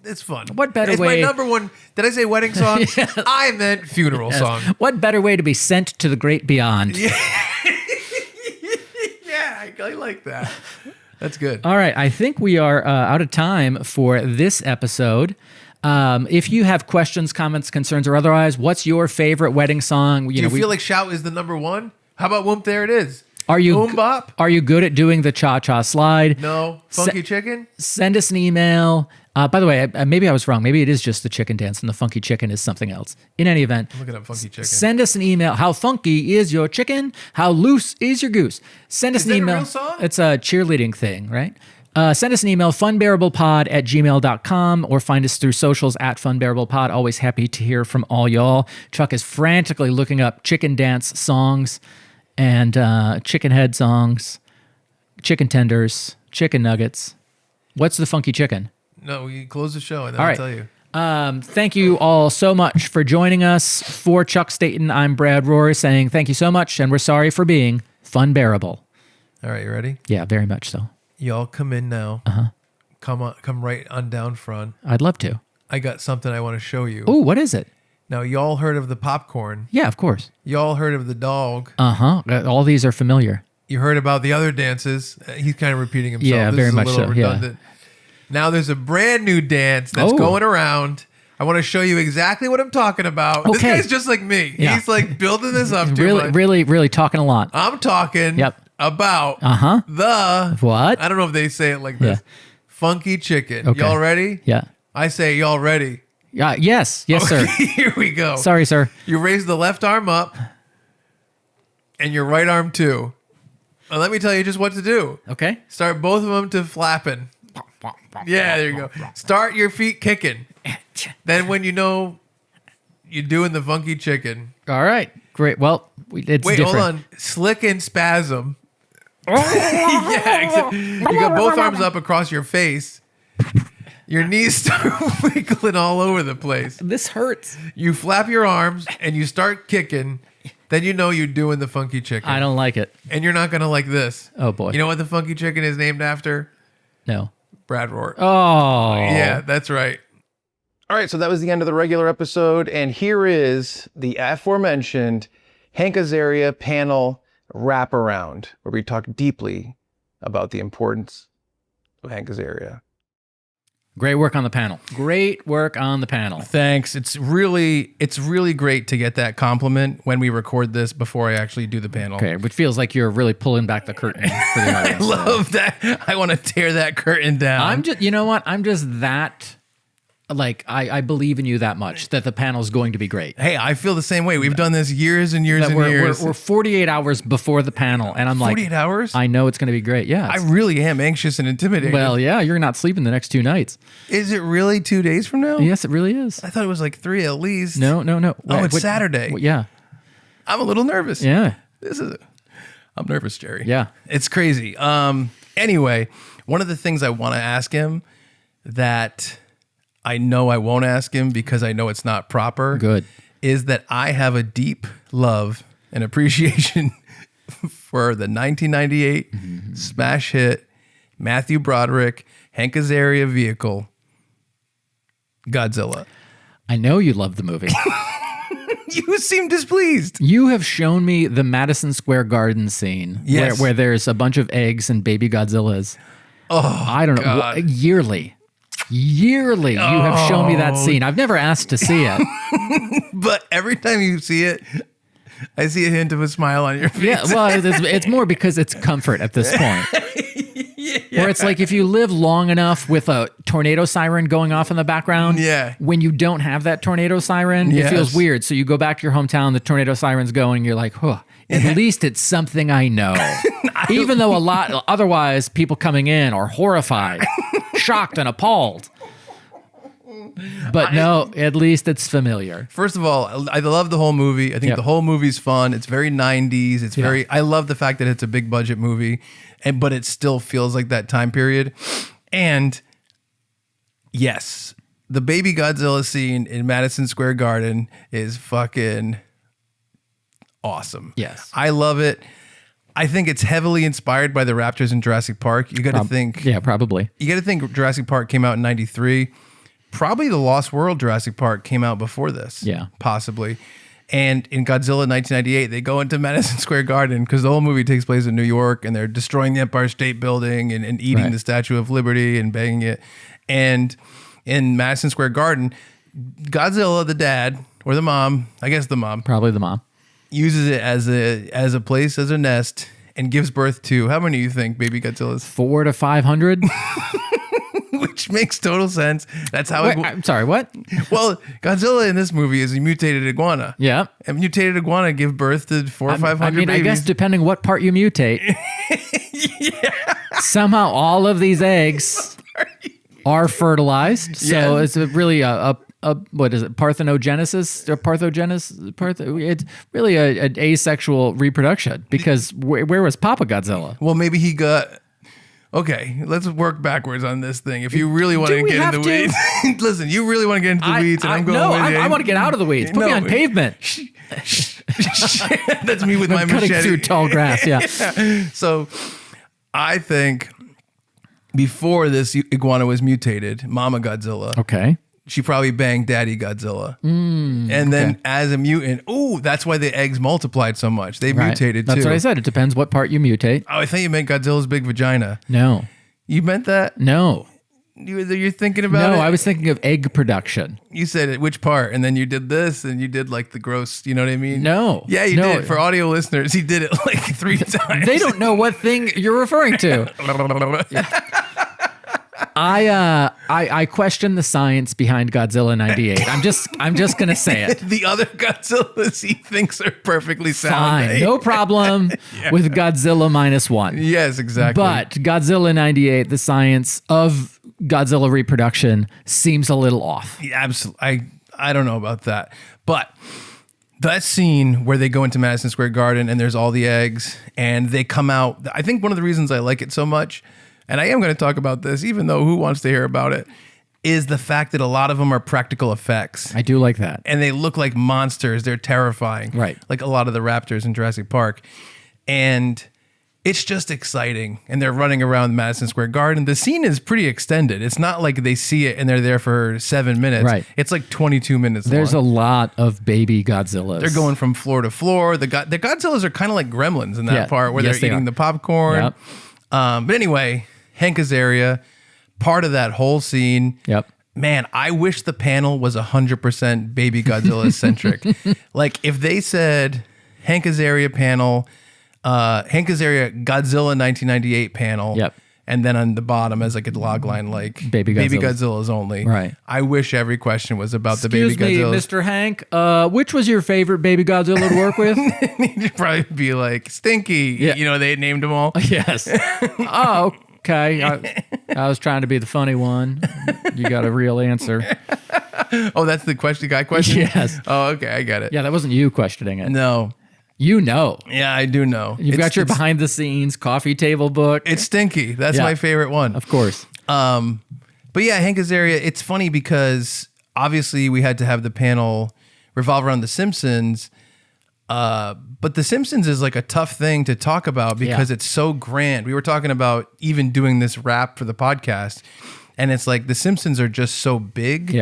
it's fun. What better it's way? It's my number one. Did I say wedding song? Yes. I meant funeral song. What better way to be sent to the great beyond? Yeah. I like that. That's good. All right. I think we are out of time for this episode. If you have questions, comments, concerns, or otherwise, what's your favorite wedding song? Do you feel like Shout is the number one? How about Whoop, There It Is? Are you Boom Bop? Are you good at doing the cha-cha slide? No. Funky Chicken? Send us an email. By the way, maybe I was wrong. Maybe it is just the chicken dance and the funky chicken is something else. In any event, I'm looking up Funky Chicken. Send us an email. How funky is your chicken? How loose is your goose? Send us an email. A real song? It's a cheerleading thing, right? Send us an email, funbearablepod@gmail.com, or find us through socials @funbearablepod. Always happy to hear from all y'all. Chuck is frantically looking up chicken dance songs and chicken head songs, chicken tenders, chicken nuggets. What's the funky chicken? No, we close the show and then All I'll right. tell you. Thank you all so much for joining us. For Chuck Staten, I'm Brad Rohr saying thank you so much, and we're sorry for being Funbearable. All right, you ready? Yeah, very much so. Y'all come in now. Come right on down front. I'd love to. I got something I want to show you. Oh, what is it? Now, y'all heard of the popcorn. Yeah, of course. Y'all heard of the dog. All these are familiar. You heard about the other dances. He's kind of repeating himself. Yeah, This very is a much little so, yeah. redundant. Now there's a brand new dance that's Oh. going around. I want to show you exactly what I'm talking about. This Okay. guy's just like me. Yeah. He's like building this up too Really, much. really talking a lot. I'm talking Yep. about the... What? I don't know if they say it like this. Yeah. Funky chicken. Okay. Y'all ready? Yeah. I say y'all ready. Yes, sir. Here we go. Sorry, sir. You raise the left arm up and your right arm too. And let me tell you just what to do. Okay. Start both of them to flapping. Yeah, there you go. Start your feet kicking. Then when you know you're doing the funky chicken. All right. Great. Well, it's Wait, different. hold on. Slick and spasm. Yeah, exactly. You got both arms up across your face. Your knees start wiggling all over the place. This hurts. You flap your arms and you start kicking. Then you know you're doing the funky chicken. I don't like it. And you're not going to like this. Oh, boy. You know what the funky chicken is named after? No. Brad Rohr. Oh. Yeah, that's right. All right, so that was the end of the regular episode, and here is the aforementioned Hank Azaria panel wraparound, where we talk deeply about the importance of Hank Azaria. Great work on the panel. Great work on the panel. Thanks. It's really great to get that compliment when we record this before I actually do the panel. Okay, which feels like you're really pulling back the curtain for the I audience. love that. I want to tear that curtain down. I'm just, you know what? I'm just that, like, I believe in you that much that the panel's going to be great. Hey, I feel the same way. We've done this years and years That and we're, years. we're 48 hours before the panel, and I'm like, 48 hours? I know it's going to be great. Yeah. I really am anxious and intimidated. Well, yeah, you're not sleeping the next 2 nights. Is it really 2 days from now? Yes, it really is. I thought it was like 3 at least. No. Oh, it's Saturday. Yeah. I'm a little nervous. Yeah. I'm nervous, Jerry. Yeah. It's crazy. Anyway, one of the things I want to ask him that I know I won't ask him because I know it's not proper. Good. Is that I have a deep love and appreciation for the 1998 smash hit Matthew Broderick, Hank Azaria vehicle, Godzilla. I know you love the movie. You seem displeased. You have shown me the Madison Square Garden scene Yes. where there's a bunch of eggs and baby Godzillas. Oh, I don't know. God. Yearly, you have shown me that scene. I've never asked to see it. But every time you see it, I see a hint of a smile on your face. Yeah, well, it's more because it's comfort at this point. Where it's like if you live long enough with a tornado siren going off in the background, Yeah. when you don't have that tornado siren, it feels Yes. weird. So you go back to your hometown, the tornado siren's going, you're like, huh, at least it's something I know. Even though otherwise people coming in are horrified, shocked and appalled. But no, at least it's familiar. First of all, I love the whole movie. I think the whole movie's fun. It's very 90s. It's very, I love the fact that it's a big budget movie, but it still feels like that time period. And yes, the baby Godzilla scene in Madison Square Garden is fucking awesome. Yes. I love it. I think it's heavily inspired by the raptors in Jurassic Park. You got to think. Yeah, probably. You got to think Jurassic Park came out in 93. Probably the Lost World Jurassic Park came out before this. Yeah. Possibly. And in Godzilla 1998, they go into Madison Square Garden because the whole movie takes place in New York and they're destroying the Empire State Building and eating the Statue of Liberty and banging it. And in Madison Square Garden, Godzilla, the dad, or the mom, I guess the mom. Probably the mom. Uses it as a place, as a nest, and gives birth to, how many do you think baby Godzillas? 400 to 500. Which makes total sense. That's how Wait, I'm sorry, what? Well, Godzilla in this movie is a mutated iguana. Yeah. And mutated iguana give birth to 400 or 500 babies. I guess depending what part you mutate. Somehow all of these eggs are fertilized. So it's really a what is it? Parthenogenesis or parthogenesis? It's really an asexual reproduction because where was Papa Godzilla? Well, maybe he got. Okay, let's work backwards on this thing. If you really want to get in the weeds, listen. You really want to get into the weeds, and I'm going. No, with I want to get out of the weeds. Put me on pavement. That's me with my cutting machete through tall grass. Yeah. So, I think before this iguana was mutated, Mama Godzilla. Okay. She probably banged Daddy Godzilla. And then as a mutant, that's why the eggs multiplied so much. They mutated too. That's what I said. It depends what part you mutate. Oh, I thought you meant Godzilla's big vagina. No. You meant that? No. You're thinking about it? No, I was thinking of egg production. You said it, which part? And then you did this and you did like the gross, you know what I mean? No. Yeah, you did. For audio listeners, he did it like 3 times. They don't know what thing you're referring to. I question the science behind Godzilla 98. I'm just gonna say it. The other Godzillas he thinks are perfectly sound. Fine, no problem with Godzilla -1. Yes, exactly. But Godzilla 98, the science of Godzilla reproduction seems a little off. Yeah, absolutely. I don't know about that, but that scene where they go into Madison Square Garden and there's all the eggs and they come out. I think one of the reasons I like it so much, and I am going to talk about this, even though who wants to hear about it, is the fact that a lot of them are practical effects. I do like that. And they look like monsters. They're terrifying. Right. Like a lot of the raptors in Jurassic Park. And it's just exciting. And they're running around Madison Square Garden. The scene is pretty extended. It's not like they see it and they're there for 7 minutes. Right. It's like 22 minutes There's long. a lot of baby Godzillas. They're going from floor to floor. The Godzillas are kind of like gremlins in that part where they're eating the popcorn. Yep. But anyway, Hank Azaria, part of that whole scene. Yep. Man, I wish the panel was 100% baby Godzilla centric. Like if they said Hank Azaria panel, Hank Azaria Godzilla 1998 panel. Yep. And then on the bottom as like a log line, like Baby Godzilla's only. Right. I wish every question was about the Excuse baby me, Godzillas. Mr. Hank, which was your favorite baby Godzilla to work with? You'd probably be like Stinky. Yeah. You know, they named them all. Yes. Oh, okay. I was trying to be the funny one. You got a real answer. Oh, that's the guy question? Yes. Oh, okay. I got it. Yeah, that wasn't you questioning it. No. You know. Yeah, I do know. You've got your behind the scenes coffee table book. It's Stinky. That's my favorite one. Of course. But yeah, Hank Azaria, it's funny because obviously we had to have the panel revolve around The Simpsons. But The Simpsons is like a tough thing to talk about because it's so grand. We were talking about even doing this wrap for the podcast. And it's like The Simpsons are just so big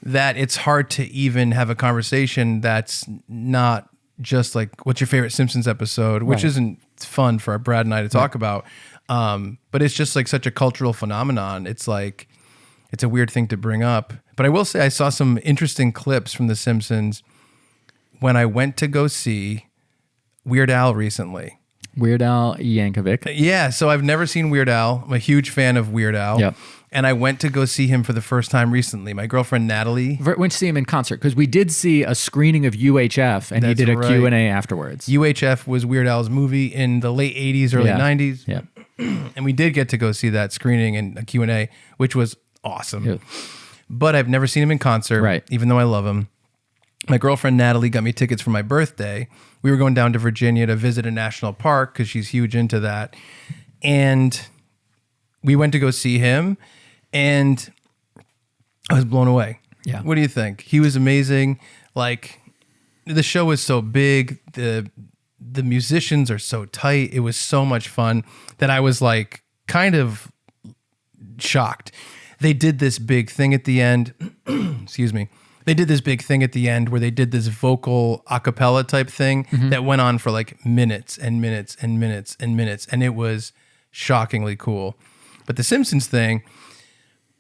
that it's hard to even have a conversation that's not just like, what's your favorite Simpsons episode, which isn't fun for Brad and I to talk about. But it's just like such a cultural phenomenon. It's like, it's a weird thing to bring up. But I will say I saw some interesting clips from The Simpsons when I went to go see Weird Al recently. Weird Al Yankovic. Yeah, so I've never seen Weird Al. I'm a huge fan of Weird Al. Yep. And I went to go see him for the first time recently. My girlfriend Natalie. Went to see him in concert because we did see a screening of UHF and he That's did a right. Q&A afterwards. UHF was Weird Al's movie in the late 80s, early 90s. Yeah. And we did get to go see that screening and a Q&A, which was awesome. Yeah. but I've never seen him in concert, Right. even though I love him. My girlfriend Natalie got me tickets for my birthday. We were going down to Virginia to visit a national park because she's huge into that. And we went to go see him, and I was blown away. Yeah. What do you think? He was amazing. Like, the show was so big. The musicians are so tight. It was so much fun that I was like kind of shocked. They did this big thing at the end. Excuse me. They did this big thing at the end where they did this vocal a cappella type thing that went on for like minutes and minutes and minutes and minutes. And it was shockingly cool. But the Simpsons thing,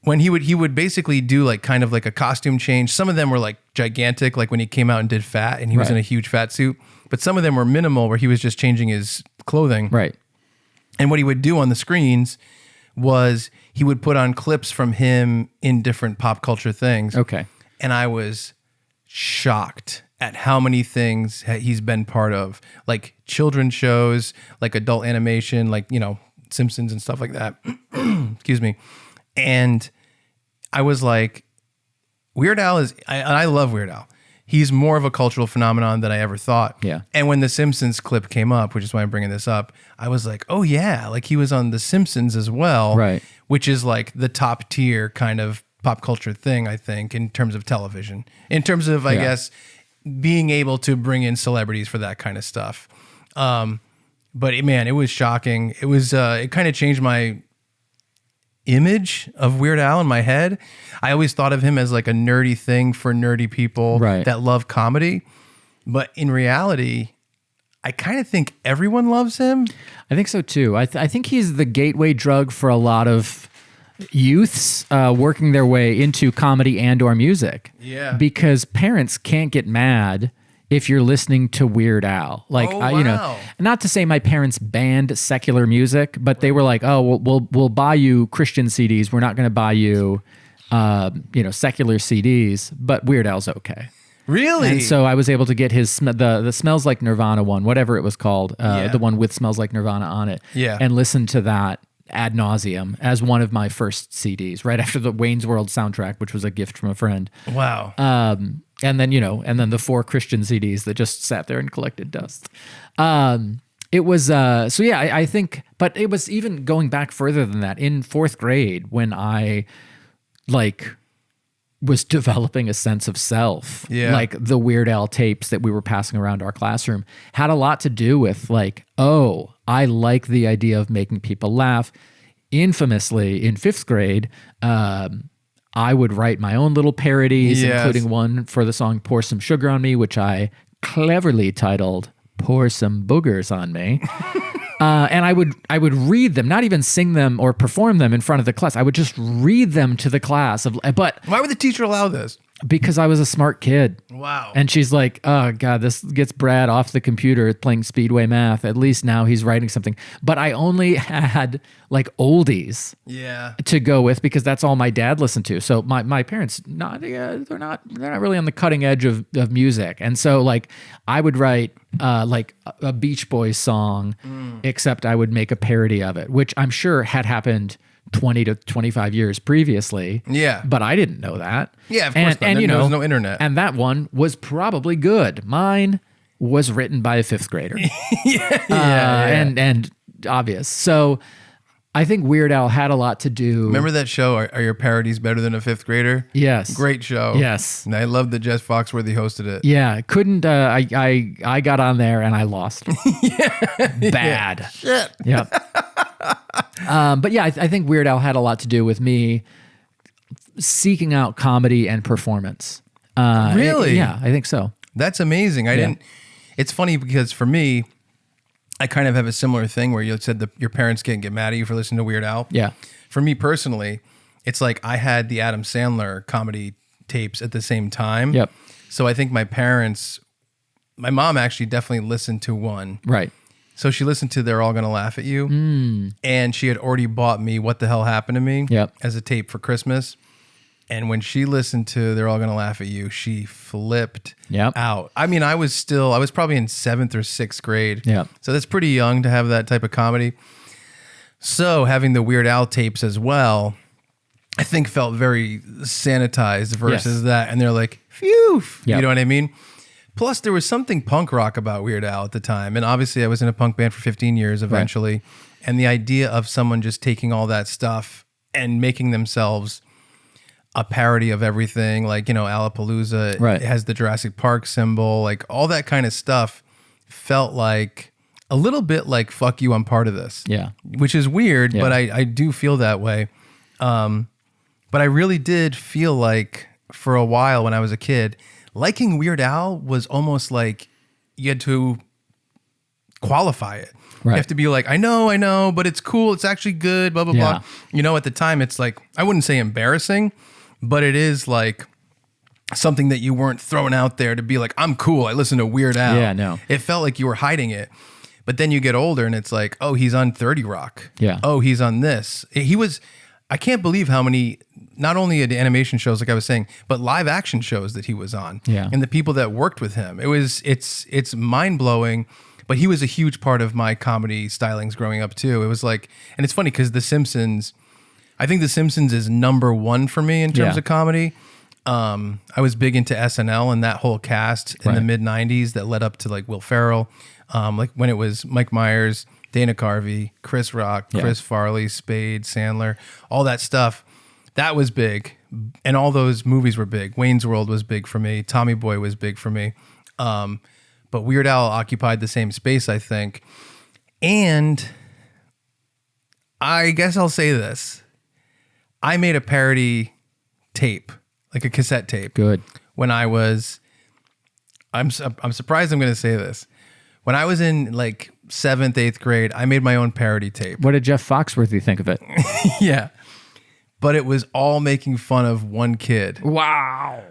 when he would basically do like kind of like a costume change. Some of them were like gigantic, like when he came out and did Fat and he was in a huge fat suit. But some of them were minimal where he was just changing his clothing. Right. And what he would do on the screens was he would put on clips from him in different pop culture things. Okay. And I was shocked at how many things he's been part of, like children's shows, like adult animation, like, you know, Simpsons and stuff like that. Excuse me. And I was like, Weird Al is, I love Weird Al. He's more of a cultural phenomenon than I ever thought. Yeah. And when the Simpsons clip came up, which is why I'm bringing this up, I was like, oh yeah, like he was on the Simpsons as well. Right. Which is like the top tier kind of pop culture thing, I think, in terms of television, in terms of, I guess, being able to bring in celebrities for that kind of stuff. But man, it was shocking. It was, it kind of changed my image of Weird Al in my head. I always thought of him as like a nerdy thing for nerdy people that love comedy. But in reality, I kind of think everyone loves him. I think so too. I think he's the gateway drug for a lot of youths working their way into comedy and or music. Yeah. Because parents can't get mad if you're listening to Weird Al. Like, you know, not to say my parents banned secular music, but they were like, oh, we'll buy you Christian CDs. We're not going to buy you, you know, secular CDs, but Weird Al's okay. Really? And so I was able to get his the Smells Like Nirvana one, whatever it was called, the one with Smells Like Nirvana on it, and listen to that ad nauseum as one of my first CDs, right after the Wayne's World soundtrack, which was a gift from a friend. Wow. And then, you know, and then the 4 Christian CDs that just sat there and collected dust. It was, so yeah, I think, but it was even going back further than that. In 4th grade, when I like was developing a sense of self, like the Weird Al tapes that we were passing around our classroom had a lot to do with like, oh, I like the idea of making people laugh. Infamously, in 5th grade, I would write my own little parodies, including one for the song Pour Some Sugar on Me, which I cleverly titled Pour Some Boogers on Me. And I would read them, not even sing them or perform them in front of the class. I would just read them to the class. But why would the teacher allow this? Because I was a smart kid. Wow. And she's like, oh God, this gets Brad off the computer playing Speedway Math. At least now he's writing something. But I only had like oldies to go with because that's all my dad listened to. So my parents, they're not really on the cutting edge of music. And so like I would write like a Beach Boys song, except I would make a parody of it, which I'm sure had happened 20 to 25 years previously. Yeah. But I didn't know that. Yeah, of course. And you know, there was no internet. And that one was probably good. Mine was written by a 5th grader. And obvious. So I think Weird Al had a lot to do. Remember that show, Are Your Parodies Better Than a 5th Grader? Yes. Great show. Yes. And I love that Jess Foxworthy hosted it. Yeah. Couldn't, I got on there and I lost. Bad. Shit. Yep. But yeah, I think Weird Al had a lot to do with me seeking out comedy and performance. Really? Yeah, I think so. That's amazing. It's funny because for me, I kind of have a similar thing where you said your parents can't get mad at you for listening to Weird Al. Yeah. For me personally, it's like I had the Adam Sandler comedy tapes at the same time. Yep. So I think my mom actually definitely listened to one. Right. So she listened to They're All Gonna Laugh at You. And she had already bought me What the Hell Happened to Me as a tape for Christmas. And when she listened to They're All Gonna Laugh at You, she flipped out. I mean, I was probably in 7th or 6th grade. Yeah. So that's pretty young to have that type of comedy. So having the Weird Al tapes as well, I think felt very sanitized versus that. And they're like, phew, you know what I mean? Plus, there was something punk rock about Weird Al at the time. And obviously, I was in a punk band for 15 years eventually. Right. And the idea of someone just taking all that stuff and making themselves a parody of everything, like, you know, Alapalooza has the Jurassic Park symbol, like all that kind of stuff felt like a little bit like, fuck you, I'm part of this. Yeah. Which is weird, but I do feel that way. But I really did feel like for a while when I was a kid, liking Weird Al was almost like you had to qualify it. Right. You have to be like, I know, but it's cool. It's actually good, blah, blah, blah. You know, at the time, it's like, I wouldn't say embarrassing, but it is like something that you weren't throwing out there to be like, I'm cool. I listen to Weird Al. Yeah, no. It felt like you were hiding it. But then you get older and it's like, oh, he's on 30 Rock. Yeah. Oh, he's on this. I can't believe how many, not only the animation shows, like I was saying, but live action shows that he was on. Yeah. And the people that worked with him. It's mind blowing. But he was a huge part of my comedy stylings growing up too. It was like, and it's funny because The Simpsons, I think The Simpsons is number one for me in terms of comedy. I was big into SNL and that whole cast in the mid 90s that led up to like Will Ferrell. Like when it was Mike Myers, Dana Carvey, Chris Rock, Chris Farley, Spade, Sandler, all that stuff. That was big. And all those movies were big. Wayne's World was big for me. Tommy Boy was big for me. But Weird Al occupied the same space, I think. And I guess I'll say this. I made a parody tape, like a cassette tape. Good. When I was, I'm surprised I'm going to say this. When I was in like 7th, 8th grade, I made my own parody tape. What did Jeff Foxworthy think of it? Yeah. But it was all making fun of one kid. Wow.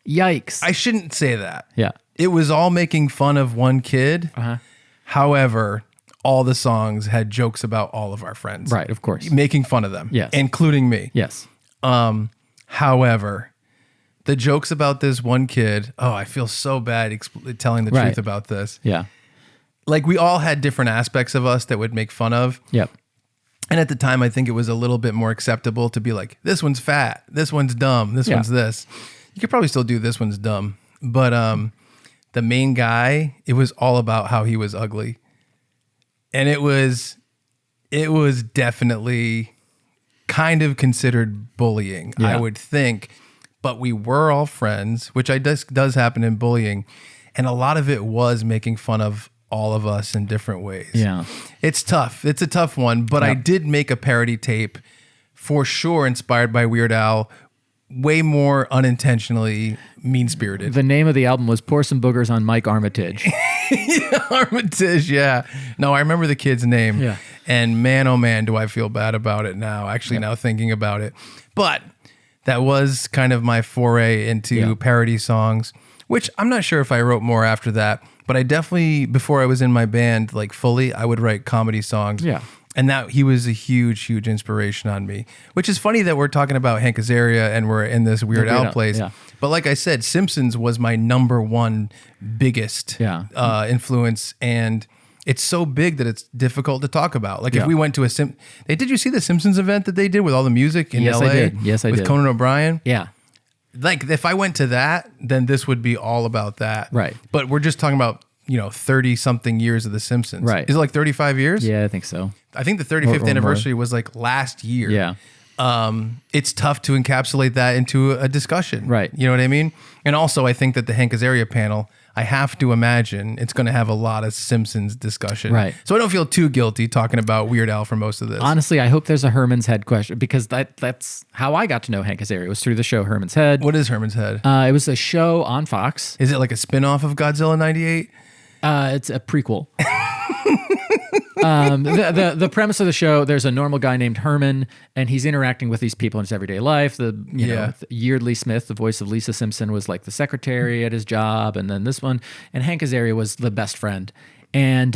Yikes. I shouldn't say that. Yeah. It was all making fun of one kid. Uh-huh. However, all the songs had jokes about all of our friends. Right, of course. Making fun of them. Yes. Including me. Yes. However, the jokes about this one kid, I feel so bad telling the truth about this. Yeah. Like we all had different aspects of us that would make fun of. Yep. And at the time, I think it was a little bit more acceptable to be like, this one's fat, this one's dumb, this one's this. You could probably still do this one's dumb. But the main guy, it was all about how he was ugly. And it was definitely kind of considered bullying, I would think. But we were all friends, which does happen in bullying. And a lot of it was making fun of all of us in different ways. Yeah. It's tough. It's a tough one. But I did make a parody tape for sure inspired by Weird Al, way more unintentionally mean-spirited. The name of the album was Pour Some Boogers on Mike Armitage. Armitage, yeah. No, I remember the kid's name. Yeah. And man, oh man, do I feel bad about it now, actually, now thinking about it. But that was kind of my foray into parody songs, which I'm not sure if I wrote more after that, but I definitely, before I was in my band, like fully, I would write comedy songs. Yeah. And that he was a huge, huge inspiration on me, which is funny that we're talking about Hank Azaria and we're in this Weird Al place. Yeah. But like I said, Simpsons was my number one biggest influence. And it's so big that it's difficult to talk about. Like if we went to did you see the Simpsons event that they did with all the music in LA? I did. Yes, I did. With Conan O'Brien? Yeah. Like if I went to that, then this would be all about that. Right. But we're just talking about, 30 something years of the Simpsons. Right. Is it like 35 years? Yeah, I think so. I think the 35th anniversary was like last year. Yeah. It's tough to encapsulate that into a discussion. Right. You know what I mean? And also I think that the Hank Azaria panel, I have to imagine it's going to have a lot of Simpsons discussion. Right. So I don't feel too guilty talking about Weird Al for most of this. Honestly, I hope there's a Herman's Head question because that's how I got to know Hank Azaria. It was through the show Herman's Head. What is Herman's Head? It was a show on Fox. Is it like a spinoff of Godzilla 98? It's a prequel. The premise of the show, there's a normal guy named Herman, and he's interacting with these people in his everyday life. Yeardley Smith, the voice of Lisa Simpson, was like the secretary at his job, and then this one, and Hank Azaria was the best friend. And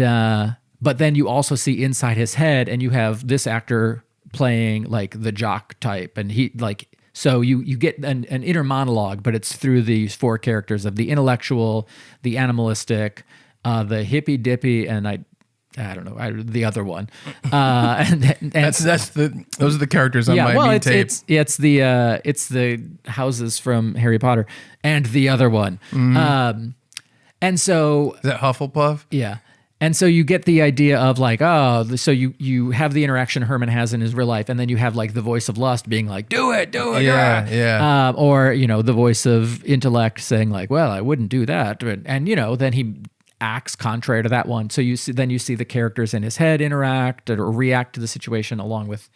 but then you also see inside his head, and you have this actor playing like the jock type, and he like. So you get an inner monologue, but it's through these four characters of the intellectual, the animalistic, the hippy dippy, and I don't know, the other one. And Those are the characters on my main tape. It's the houses from Harry Potter and the other one. And so Is that Hufflepuff? yeah. And so you get the idea of like, so you have the interaction Herman has in his real life, and then you have like the voice of lust being like, do it. Yeah. Or, the voice of intellect saying like, well, I wouldn't do that. And then he acts contrary to that one. So you see the characters in his head interact or react to the situation along with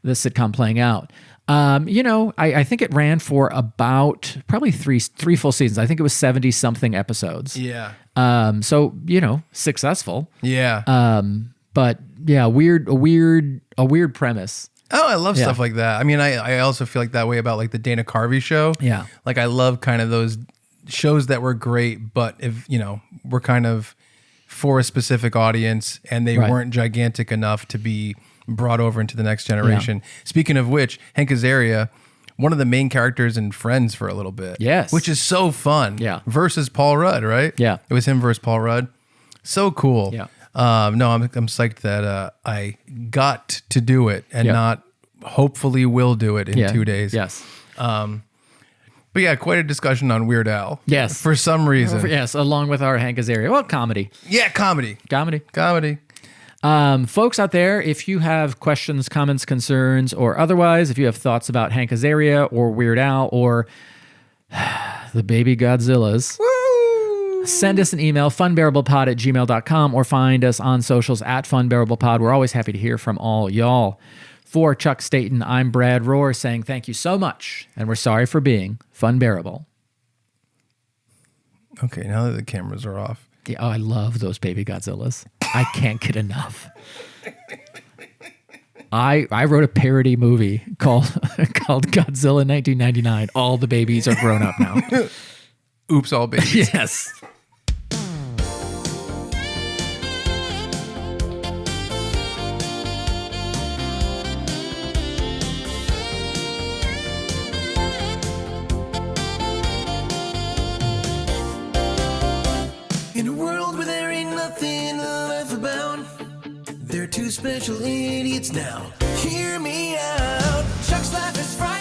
the sitcom playing out. I think it ran for about probably three full seasons. I think it was 70 something episodes. Yeah. So, successful. Yeah. But yeah, a weird premise. Oh, I love stuff like that. I mean, I also feel like that way about like the Dana Carvey show. Yeah. Like I love kind of those shows that were great, but if, were kind of for a specific audience and they weren't gigantic enough to be brought over into the next generation. Yeah. Speaking of which, Hank Azaria, one of the main characters in Friends for a little bit. Yes. Which is so fun. Yeah. Versus Paul Rudd, right? Yeah. It was him versus Paul Rudd. So cool. Yeah. No, I'm psyched that I got to do it and not hopefully will do it in 2 days. Yes. But yeah, quite a discussion on Weird Al. Yes. For some reason. Yes, along with our Hank Azaria. Well, comedy. Yeah, comedy. Folks out there, if you have questions, comments, concerns, or otherwise, if you have thoughts about Hank Azaria or Weird Al or the baby Godzillas, send us an email, funbearablepod@gmail.com, or find us on socials @funbearablepod. We're always happy to hear from all y'all. For Chuck Staten, I'm Brad Rohr saying thank you so much, and we're sorry for being Funbearable. Okay, now that the cameras are off. Yeah, I love those baby Godzillas. I can't get enough. I wrote a parody movie called Godzilla 1999. All the babies are grown up now. Oops, all babies. Yes. In a world where there ain't nothing to laugh about, they're two special idiots now. Hear me out. Chuck's life is Friday.